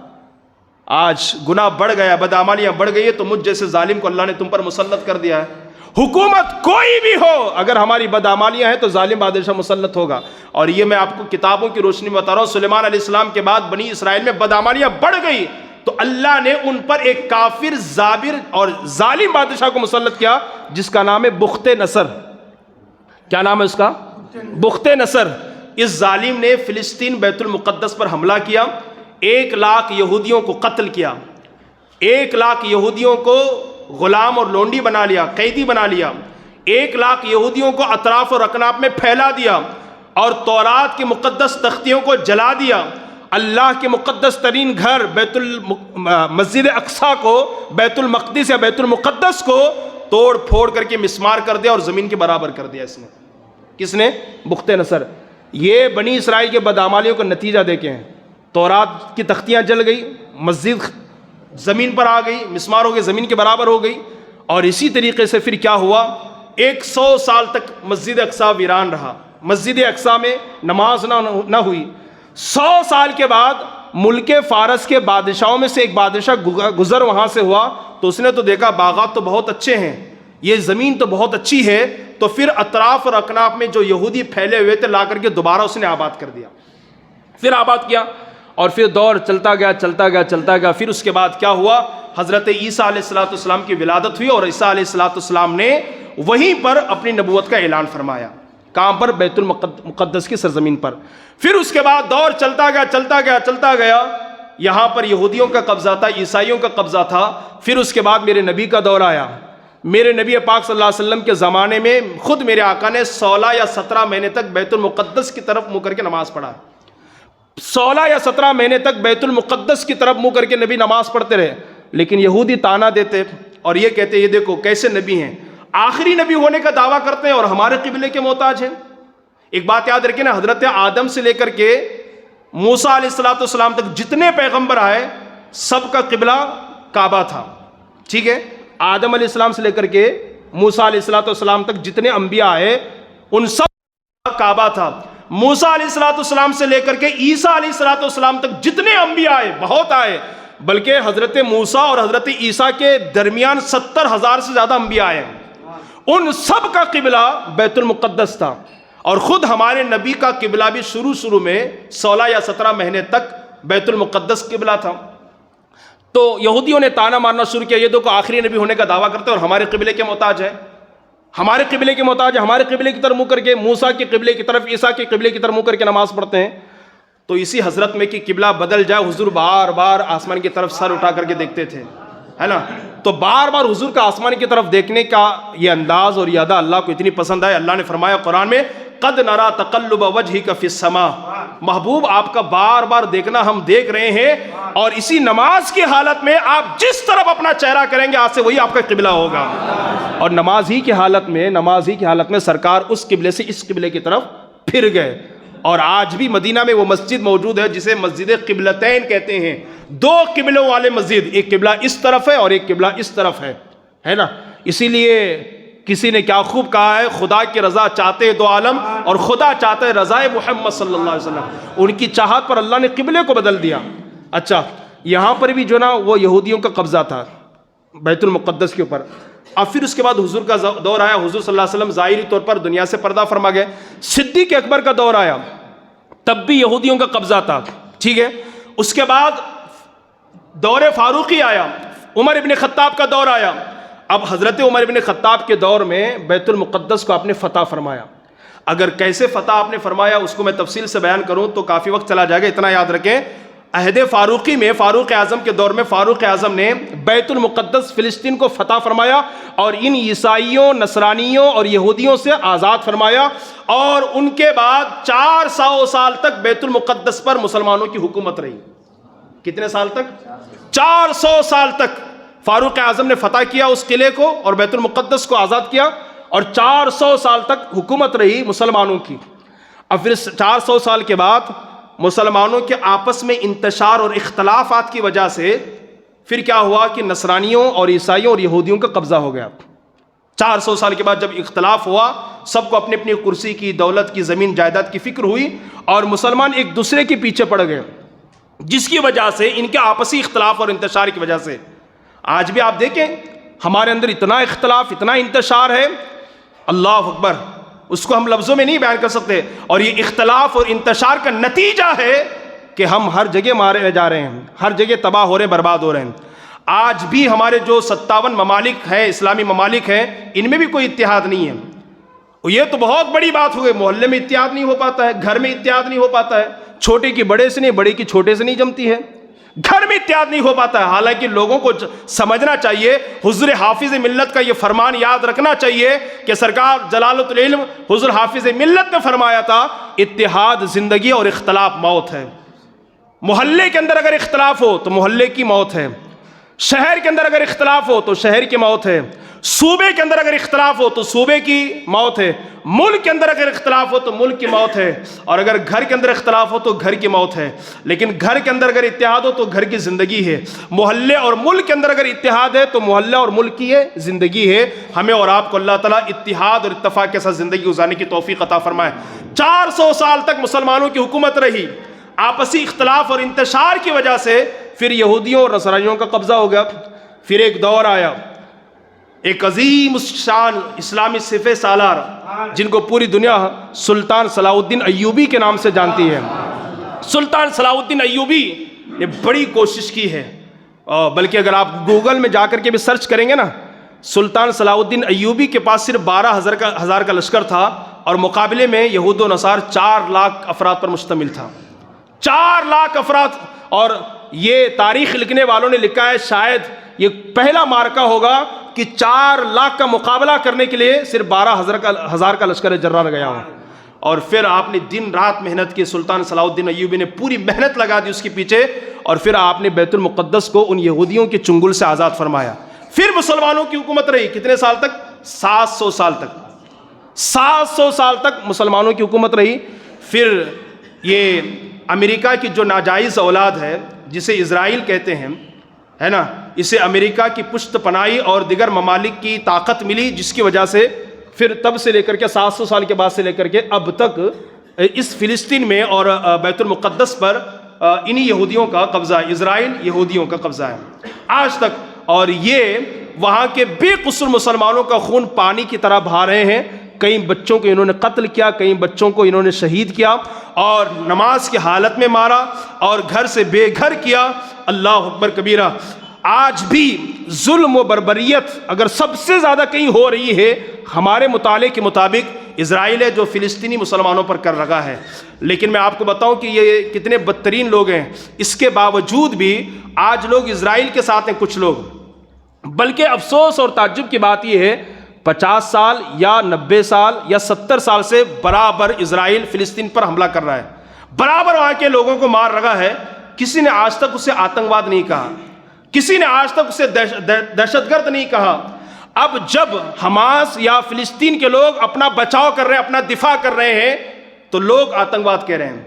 آج گناہ بڑھ گیا, بدعمالیاں بڑھ گئی ہے, تو مجھ جیسے ظالم کو اللہ نے تم پر مسلط کر دیا ہے. حکومت کوئی بھی ہو, اگر ہماری بدعمالیاں ہیں تو ظالم بادشاہ مسلط ہوگا. اور یہ میں آپ کو کتابوں کی روشنی میں بتا رہا ہوں. سلیمان علیہ السلام کے بعد بنی اسرائیل میں بدعمالیاں بڑھ گئی, تو اللہ نے ان پر ایک کافر, زابر اور ظالم بادشاہ کو مسلط کیا, جس کا نام ہے بخت نصر. کیا نام ہے اس کا؟ بخت نصر. اس ظالم نے فلسطین بیت المقدس پر حملہ کیا, 1 لاکھ یہودیوں کو قتل کیا, 1 لاکھ یہودیوں کو غلام اور لونڈی بنا لیا, قیدی بنا لیا, 1 لاکھ یہودیوں کو اطراف اور اکناف میں پھیلا دیا, اور تورات کی مقدس تختیوں کو جلا دیا. اللہ کے مقدس ترین گھر مسجد اقصیٰ کو, بیت المقدس یا بیت المقدس کو توڑ پھوڑ کر کے مسمار کر دیا اور زمین کے برابر کر دیا. اس نے, کس نے؟ بخت نصر. یہ بنی اسرائیل کے بدعمالیوں کا نتیجہ دیکھیں. تورات کی تختیاں جل گئی, مسجد زمین پر آ گئی, مسمار ہو گئی, زمین کے برابر ہو گئی. اور اسی طریقے سے پھر کیا ہوا, 100 سال تک مسجد اقصیٰ ویران رہا, مسجد اقصیٰ میں نماز نہ ہوئی. 100 سال کے بعد ملک فارس کے بادشاہوں میں سے ایک بادشاہ گزر وہاں سے ہوا تو اس نے تو دیکھا باغات تو بہت اچھے ہیں، یہ زمین تو بہت اچھی ہے، تو پھر اطراف اور اکناف میں جو یہودی پھیلے ہوئے تھے لا کر کے دوبارہ اس نے آباد کر دیا، پھر آباد کیا، اور پھر دور چلتا گیا. پھر اس کے بعد کیا ہوا، حضرت عیسیٰ علیہ السلام کی ولادت ہوئی اور عیسیٰ علیہ السلام نے وہیں پر اپنی نبوت کا اعلان فرمایا. کہاں پر؟ بیت المقدس کی سرزمین پر. پھر اس کے بعد دور چلتا گیا، یہاں پر یہودیوں کا قبضہ تھا، عیسائیوں کا قبضہ تھا. پھر اس کے بعد میرے نبی کا دور آیا. میرے نبی پاک صلی اللہ علیہ وسلم کے زمانے میں خود میرے آقا نے 16 یا 17 مہینے تک بیت المقدس کی طرف منہ کر کے نماز پڑھا. 16 یا 17 مہینے تک بیت المقدس کی طرف منہ کر کے نبی نماز پڑھتے رہے. لیکن یہودی تانا دیتے اور یہ کہتے، یہ دیکھو کیسے نبی ہیں، آخری نبی ہونے کا دعویٰ کرتے ہیں اور ہمارے قبلے کے محتاج ہیں. ایک بات یاد رکھیں نا، حضرت آدم سے لے کر کے موسیٰ علیہ السلام تک جتنے پیغمبر آئے سب کا قبلہ کعبہ تھا. ٹھیک ہے، آدم علیہ السلام سے لے کر کے موسیٰ علیہ السلام تک جتنے انبیاء آئے ان سب کا کعبہ تھا. موسیٰ علیہ السلام سے لے کر کے عیسیٰ علیہ السلام تک جتنے انبیاء آئے بہت آئے، بلکہ حضرت موسیٰ اور حضرت عیسیٰ کے درمیان 70,000 سے زیادہ انبیاء آئے. ان سب کا قبلہ بیت المقدس تھا، اور خود ہمارے نبی کا قبلہ بھی شروع میں 16 یا 17 مہینے تک بیت المقدس قبلہ تھا. تو یہودیوں نے تانا مارنا شروع کیا، یہ دیکھو آخری نبی ہونے کا دعویٰ کرتے اور ہمارے قبلے کے محتاج ہے، ہمارے قبلے کی طرف منہ کر کے موسیٰ کے قبلے کی طرف، عیسیٰ کے قبلے کی طرف منہ کر کے نماز پڑھتے ہیں. تو اسی حضرت میں کہ قبلہ بدل جائے، حضور بار بار آسمان کی طرف سر اٹھا کر کے دیکھتے تھے، ہے نا. تو بار بار حضور کا آسمان کی طرف دیکھنے کا یہ انداز اور یہ ادا اللہ کو اتنی پسند آئے، اللہ نے فرمایا قرآن میں، قد نرا تقلب وجهك فی السماء، محبوب آپ کا بار بار دیکھنا ہم دیکھ رہے ہیں، اور اسی نماز کی حالت میں آپ جس طرف اپنا چہرہ کریں گے آج سے وہی آپ کا قبلہ ہوگا. اور نماز ہی کی حالت میں سرکار اس قبلے سے اس قبلے کی طرف پھر گئے. اور آج بھی مدینہ میں وہ مسجد موجود ہے جسے مسجد قبلتین کہتے ہیں، 2 قبلوں والے مسجد، ایک قبلہ اس طرف ہے اور ایک قبلہ اس طرف ہے نا. اسی لیے کسی نے کیا خوب کہا ہے، خدا کی رضا چاہتے دو عالم اور خدا چاہتا ہے رضا محمد صلی اللہ علیہ وسلم. ان کی چاہت پر اللہ نے قبلے کو بدل دیا. اچھا، یہاں پر بھی جو نا وہ یہودیوں کا قبضہ تھا بیت المقدس کے اوپر. اب پھر اس کے بعد حضور کا دور آیا، حضور صلی اللہ علیہ وسلم ظاہری طور پر دنیا سے پردہ فرما گئے. صدیق اکبر کا دور آیا، تب بھی یہودیوں کا قبضہ تھا. ٹھیک ہے، اس کے بعد دور فاروقی آیا، عمر ابن خطاب کا دور آیا. اب حضرت عمر ابن خطاب کے دور میں بیت المقدس کو آپ نے فتح فرمایا. اگر کیسے فتح آپ نے فرمایا اس کو میں تفصیل سے بیان کروں تو کافی وقت چلا جائے گا. اتنا یاد رکھیں، عہد فاروقی میں فاروق اعظم کے دور میں فاروق اعظم نے بیت المقدس فلسطین کو فتح فرمایا اور ان عیسائیوں، نصرانیوں اور یہودیوں سے آزاد فرمایا. اور ان کے بعد 400 سال تک بیت المقدس پر مسلمانوں کی حکومت رہی. کتنے سال تک؟ 400 سال تک فاروق اعظم نے فتح کیا اس قلعے کو اور بیت المقدس کو آزاد کیا، اور 400 سال تک حکومت رہی مسلمانوں کی. اب پھر 400 سال کے بعد مسلمانوں کے آپس میں انتشار اور اختلافات کی وجہ سے پھر کیا ہوا کہ نصرانیوں اور عیسائیوں اور یہودیوں کا قبضہ ہو گیا. 400 سال کے بعد جب اختلاف ہوا، سب کو اپنی اپنی کرسی کی، دولت کی، زمین جائیداد کی فکر ہوئی اور مسلمان ایک دوسرے کے پیچھے پڑ گئے، جس کی وجہ سے ان کے آپسی اختلاف اور انتشار کی وجہ سے آج بھی آپ دیکھیں ہمارے اندر اتنا اختلاف، اتنا انتشار ہے، اللہ اکبر، اس کو ہم لفظوں میں نہیں بیان کر سکتے. اور یہ اختلاف اور انتشار کا نتیجہ ہے کہ ہم ہر جگہ مارے جا رہے ہیں، ہر جگہ تباہ ہو رہے ہیں، برباد ہو رہے ہیں. آج بھی ہمارے جو 57 ممالک ہیں، اسلامی ممالک ہیں، ان میں بھی کوئی اتحاد نہیں ہے. یہ تو بہت بڑی بات ہو گئی، محلے میں اتحاد نہیں ہو پاتا ہے، گھر میں اتحاد نہیں ہو پاتا ہے، چھوٹے کی بڑے سے نہیں، بڑے کی چھوٹے سے نہیں جمتی ہے، گھر میں اتحاد نہیں ہو پاتا ہے. حالانکہ لوگوں کو سمجھنا چاہیے، حضور حافظ ملت کا یہ فرمان یاد رکھنا چاہیے کہ سرکار جلالۃ العلم حضور حافظ ملت نے فرمایا تھا، اتحاد زندگی اور اختلاف موت ہے. محلے کے اندر اگر اختلاف ہو تو محلے کی موت ہے، شہر کے اندر اگر اختلاف ہو تو شہر کی موت ہے، صوبے کے اندر اگر اختلاف ہو تو صوبے کی موت ہے، ملک کے اندر اگر اختلاف ہو تو ملک کی موت ہے، اور اگر گھر کے اندر اختلاف ہو تو گھر کی موت ہے. لیکن گھر کے اندر اگر اتحاد ہو تو گھر کی زندگی ہے. محلے اور ملک کے اندر اگر اتحاد ہے تو محلہ اور ملک کی یہ زندگی ہے. ہمیں اور آپ کو اللہ تعالیٰ اتحاد اور اتفاق کے ساتھ زندگی گزارنے کی توفیق عطا فرمائے. 400 سال تک مسلمانوں کی حکومت رہی. آپسی اختلاف اور انتشار کی وجہ سے پھر یہودیوں اور نصرانیوں کا قبضہ ہو گیا. پھر ایک دور آیا، ایک عظیم الشان اسلامی سپہ سالار جن کو پوری دنیا سلطان صلاح الدین ایوبی کے نام سے جانتی ہے. سلطان صلاح الدین ایوبی نے بڑی کوشش کی ہے، بلکہ اگر آپ گوگل میں جا کر کے بھی سرچ کریں گے نا، سلطان صلاح الدین ایوبی کے پاس صرف 12,000 کا لشکر تھا، اور مقابلے میں یہود و نصار 4 لاکھ افراد پر مشتمل تھا. 4 لاکھ افراد. اور یہ تاریخ لکھنے والوں نے لکھا ہے شاید یہ پہلا معرکہ ہوگا کہ 4 لاکھ کا مقابلہ کرنے کے لیے صرف 12,000 کا لشکر جرار گیا ہو. اور پھر آپ نے دن رات محنت کی، سلطان صلاح الدین ایوبی نے پوری محنت لگا دی اس کے پیچھے، اور پھر آپ نے بیت المقدس کو ان یہودیوں کے چنگل سے آزاد فرمایا. پھر مسلمانوں کی حکومت رہی کتنے سال تک؟ 700 سال تک. 700 سال تک مسلمانوں کی حکومت رہی. پھر یہ امریکہ کی جو ناجائز اولاد ہے جسے اسرائیل کہتے ہیں، ہے نا، اسے امریکہ کی پشت پناہی اور دیگر ممالک کی طاقت ملی، جس کی وجہ سے پھر تب سے لے کر کے 700 سال کے بعد سے لے کر کے اب تک اس فلسطین میں اور بیت المقدس پر انہی یہودیوں کا قبضہ ہے. اسرائیل یہودیوں کا قبضہ ہے آج تک، اور یہ وہاں کے بے قصور مسلمانوں کا خون پانی کی طرح بہا رہے ہیں. کئی بچوں کو انہوں نے قتل کیا، کئی بچوں کو انہوں نے شہید کیا، اور نماز کی حالت میں مارا، اور گھر سے بے گھر کیا. اللہ اکبر کبیرہ. آج بھی ظلم و بربریت اگر سب سے زیادہ کہیں ہو رہی ہے ہمارے مطالعے کے مطابق اسرائیل ہے، جو فلسطینی مسلمانوں پر کر رہا ہے. لیکن میں آپ کو بتاؤں کہ یہ کتنے بدترین لوگ ہیں. اس کے باوجود بھی آج لوگ اسرائیل کے ساتھ ہیں کچھ لوگ. بلکہ افسوس اور تعجب کی بات یہ ہے 50 سال یا 90 سال یا 70 سال سے برابر اسرائیل فلسطین پر حملہ کر رہا ہے، برابر وہاں کے لوگوں کو مار رہا ہے. کسی نے آج تک اسے آتنکواد نہیں کہا، کسی نے آج تک اسے دہشت گرد نہیں کہا. اب جب حماس یا فلسطین کے لوگ اپنا بچاؤ کر رہے ہیں، اپنا دفاع کر رہے ہیں، تو لوگ آتنکواد کہہ رہے ہیں.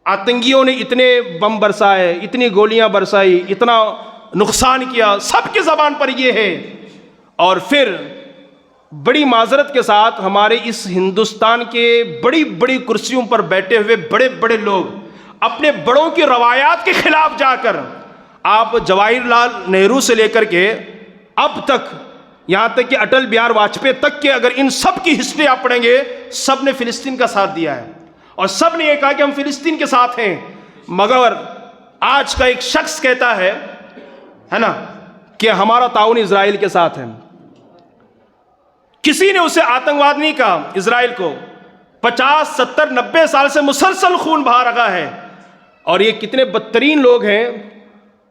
آتنکیوں نے اتنے بم برسائے، اتنی گولیاں برسائی، اتنا نقصان کیا، سب کی زبان پر یہ ہے. اور پھر بڑی معذرت کے ساتھ ہمارے اس ہندوستان کے بڑی بڑی کرسیوں پر بیٹھے ہوئے بڑے بڑے لوگ اپنے بڑوں کی روایات کے خلاف جا کر، آپ جواہر لال نہرو سے لے کر کے اب تک یہاں تک کہ اٹل بہار واجپئی تک کے، اگر ان سب کی ہسٹری آپ پڑھیں گے، سب نے فلسطین کا ساتھ دیا ہے، اور سب نے یہ کہا کہ ہم فلسطین کے ساتھ ہیں. مگر آج کا ایک شخص کہتا ہے نا کہ ہمارا تعاون اسرائیل کے ساتھ ہے. کسی نے اسے آتنکواد نہیں کہا. اسرائیل کو 50 70 90 سال سے مسلسل خون بہا رہا ہے. اور یہ کتنے بدترین لوگ ہیں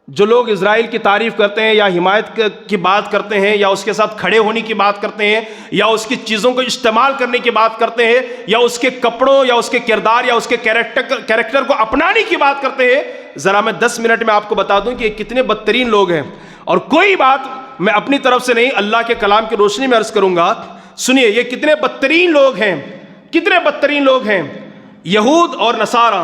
جو لوگ اسرائیل کی تعریف کرتے ہیں یا حمایت کی بات کرتے ہیں یا اس کے ساتھ کھڑے ہونے کی بات کرتے ہیں یا اس کی چیزوں کو استعمال کرنے کی بات کرتے ہیں یا اس کے کپڑوں یا اس کے کردار یا اس کے کیریکٹر کو اپنانے کی بات کرتے ہیں. ذرا میں 10 منٹ میں آپ کو بتا دوں کہ یہ کتنے بدترین لوگ ہیں. اور کوئی بات میں اپنی طرف سے نہیں، اللہ کے کلام کی روشنی میں عرض کروں گا. سنیے یہ کتنے بدترین لوگ ہیں، کتنے بدترین لوگ ہیں. یہود اور نصارہ،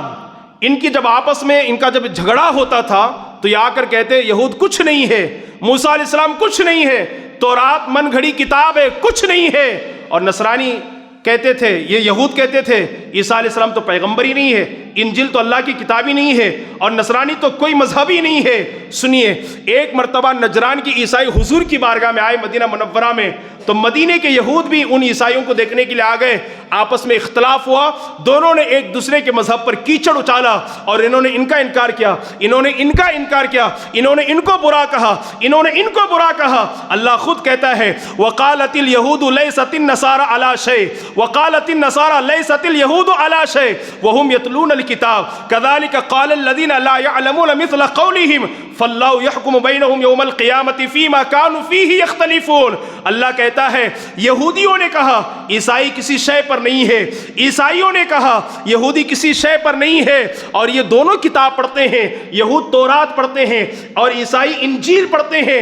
ان کی جب آپس میں ان کا جب جھگڑا ہوتا تھا تو یہ آ کر کہتے یہود کچھ نہیں ہے، موسیٰ علیہ السلام کچھ نہیں ہے، تورات من گھڑی کتاب ہے، کچھ نہیں ہے. اور نصرانی کہتے تھے، یہ یہود کہتے تھے عیسیٰ علیہ السلام تو پیغمبر ہی نہیں ہے، انجیل تو اللہ کی کتاب ہی نہیں ہے، اور نصرانی تو کوئی مذہب ہی نہیں ہے. سنیے، ایک مرتبہ نجران کی عیسائی حضور کی بارگاہ میں آئے مدینہ منورہ میں، تو مدینے کے یہود بھی ان عیسائیوں کو دیکھنے کے لیے آ گئے. آپس میں اختلاف ہوا، دونوں نے ایک دوسرے کے مذہب پر کیچڑ اچالا، اور انہوں نے ان کا انکار کیا، انہوں نے ان کا انکار کیا، انہوں نے ان کو برا کہا، انہوں نے ان کو برا کہا. اللہ خود کہتا ہے وقالت اليهود ليست النصارى على شيء وقالت النصارى ليست اليهود على شيء وهم يتلون الكتاب كذلك قال الذين لا يعلمون مثل قولهم فالله يحكم بينهم يوم القيامة فيما كانوا فيه يختلفون. اللہ کہتا ہے یہودیوں نے کہا عیسائی کسی شے پر نہیں ہے، عیسائیوں نے کہا یہودی کسی شے پر نہیں ہے، اور یہ دونوں کتاب پڑھتے ہیں. یہود تورات پڑھتے ہیں اور عیسائی انجیل پڑھتے ہیں.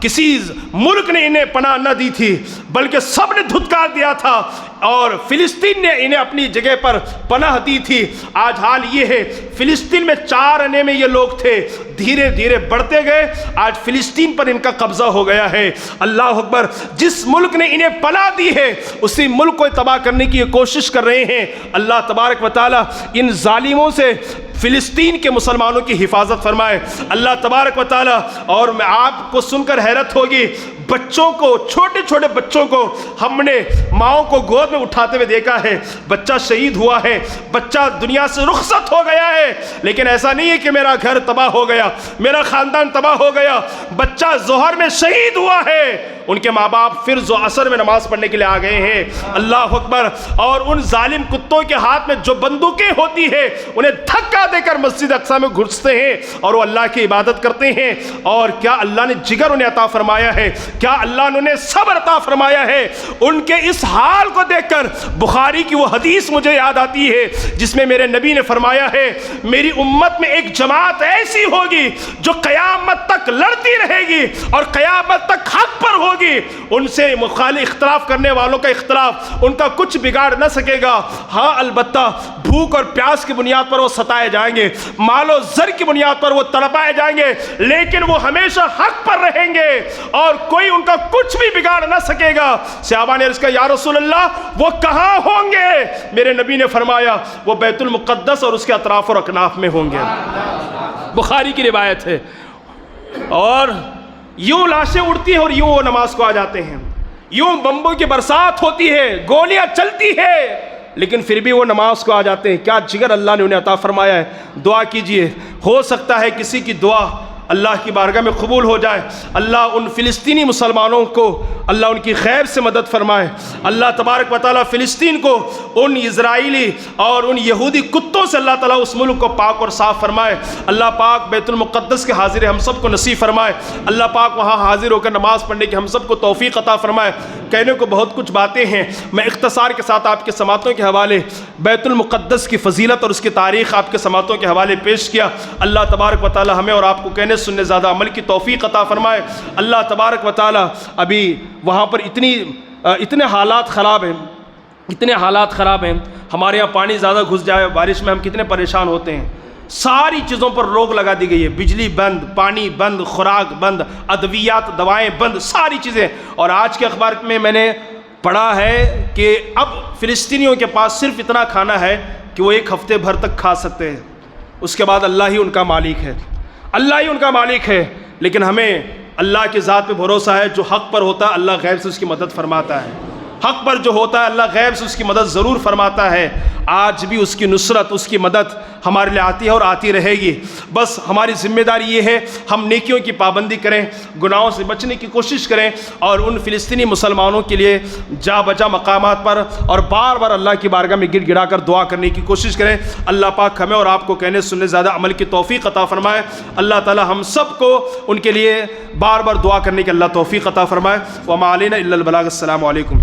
کسی ملک نے انہیں پناہ نہ دی تھی بلکہ سب نے دھتکار دیا تھا اور فلسطین نے انہیں اپنی جگہ پر پناہ دی تھی۔ آج حال یہ ہے، فلسطین میں 4 آنے میں یہ لوگ تھے، دھیرے دھیرے بڑھتے گئے، آج فلسطین پر ان کا قبضہ ہو گیا ہے۔ اللہ اکبر، جس ملک نے انہیں پناہ دی ہے اسی ملک کو تباہ کرنے کی یہ کوشش کر رہے ہیں۔ اللہ تبارک و تعالی ان ظالموں سے فلسطین کے مسلمانوں کی حفاظت فرمائے اللہ تبارک و تعالی۔ اور میں آپ کو سن کر حیرت ہوگی، بچوں کو، چھوٹے چھوٹے بچوں کو ہم نے ماؤں کو گود میں اٹھاتے ہوئے دیکھا ہے، بچہ شہید ہوا ہے، بچہ دنیا سے رخصت ہو گیا ہے، لیکن ایسا نہیں ہے کہ میرا گھر تباہ ہو گیا، میرا خاندان تباہ ہو گیا۔ بچہ ظہر میں شہید ہوا ہے، ان کے ماں باپ پھر عصر میں نماز پڑھنے کے لیے آ گئے ہیں۔ اللہ اکبر۔ اور ان ظالم کتوں کے ہاتھ میں جو بندوقیں ہوتی ہے انہیں دھکا دے کر مسجد اقصی میں گھستے ہیں اور وہ اللہ کی عبادت کرتے ہیں۔ اور کیا اللہ نے جگر انہیں عطا فرمایا ہے، کیا اللہ نے انہیں صبر عطا فرمایا ہے۔ ان کے اس حال کو دیکھ کر بخاری کی وہ حدیث مجھے یاد آتی ہے جس میں میرے نبی نے فرمایا ہے، میری امت میں ایک جماعت ایسی ہوگی جو قیامت تک لڑتی رہے گی اور قیامت تک حق پر ہوگی، ان سے مخالف اختلاف کرنے والوں کا اختلاف ان کا کچھ بگاڑ نہ سکے گا۔ ہاں البتہ بھوک اور پیاس کی بنیاد پر وہ ستائے جائیں گے، مال و زر کی بنیاد پر وہ تڑپائے جائیں گے، لیکن وہ ہمیشہ حق پر رہیں گے اور کوئی ان کا کچھ بھی بگاڑ نہ سکے گا۔ صحابہ نے عرض کیا، یا رسول اللہ وہ کہاں ہوں گے؟ میرے نبی نے فرمایا وہ بیت المقدس اور اس کے اطراف اور اکناف میں ہوں گے۔ بخاری کی روایت ہے۔ اور یوں لاشیں اڑتی ہیں اور یوں وہ نماز کو آ جاتے ہیں، یوں بمبوں کی برسات ہوتی ہے، گولیاں چلتی ہے، لیکن پھر بھی وہ نماز کو آ جاتے ہیں۔ کیا جگر اللہ نے انہیں عطا فرمایا ہے۔ دعا کیجئے، ہو سکتا ہے کسی کی دعا اللہ کی بارگاہ میں قبول ہو جائے۔ اللہ ان فلسطینی مسلمانوں کو اللہ ان کی خیر سے مدد فرمائے۔ اللہ تبارک و تعالیٰ فلسطین کو ان اسرائیلی اور ان یہودی کتوں سے اللہ تعالیٰ اس ملک کو پاک اور صاف فرمائے۔ اللہ پاک بیت المقدس کے حاضر ہم سب کو نصیب فرمائے۔ اللہ پاک وہاں حاضر ہو کر نماز پڑھنے کی ہم سب کو توفیق عطا فرمائے۔ کہنے کو بہت کچھ باتیں ہیں، میں اختصار کے ساتھ آپ کے سماعتوں کے حوالے بیت المقدس کی فضیلت اور اس کی تاریخ آپ کے سماعتوں کے حوالے پیش کیا۔ اللہ تبارک و تعالیٰ ہمیں اور آپ کو کہنے سننے زیادہ عمل کی توفیق عطا فرمائے۔ اللہ تبارک و تعالیٰ ابھی وہاں پر اتنے حالات خراب ہیں، ہمارے یہاں پانی زیادہ گھس جائے بارش میں ہم کتنے پریشان ہوتے ہیں۔ ساری چیزوں پر روک لگا دی گئی ہے، بجلی بند، پانی بند، خوراک بند، ادویات دوائیں بند، ساری چیزیں۔ اور آج کے اخبار میں نے پڑھا ہے کہ اب فلسطینیوں کے پاس صرف اتنا کھانا ہے کہ وہ 1 ہفتے بھر تک کھا سکتے ہیں، اس کے بعد اللہ ہی ان کا مالک ہے، اللہ ہی ان کا مالک ہے۔ لیکن ہمیں اللہ کی ذات پہ بھروسہ ہے، جو حق پر ہوتا ہے اللہ غیب سے اس کی مدد فرماتا ہے، حق پر جو ہوتا ہے اللہ غیب سے اس کی مدد ضرور فرماتا ہے۔ آج بھی اس کی نصرت، اس کی مدد ہمارے لیے آتی ہے اور آتی رہے گی۔ بس ہماری ذمہ داری یہ ہے ہم نیکیوں کی پابندی کریں، گناہوں سے بچنے کی کوشش کریں اور ان فلسطینی مسلمانوں کے لیے جا بجا مقامات پر اور بار بار اللہ کی بارگاہ میں گڑ گڑا کر دعا کرنے کی کوشش کریں۔ اللہ پاک ہمیں اور آپ کو کہنے سننے زیادہ عمل کی توفیق عطا فرمائے۔ اللہ تعالی ہم سب کو ان کے لیے بار بار دعا کرنے کی اللہ توفیق عطا فرمائے۔ وما علینا الا البلاغ۔ السلام علیکم۔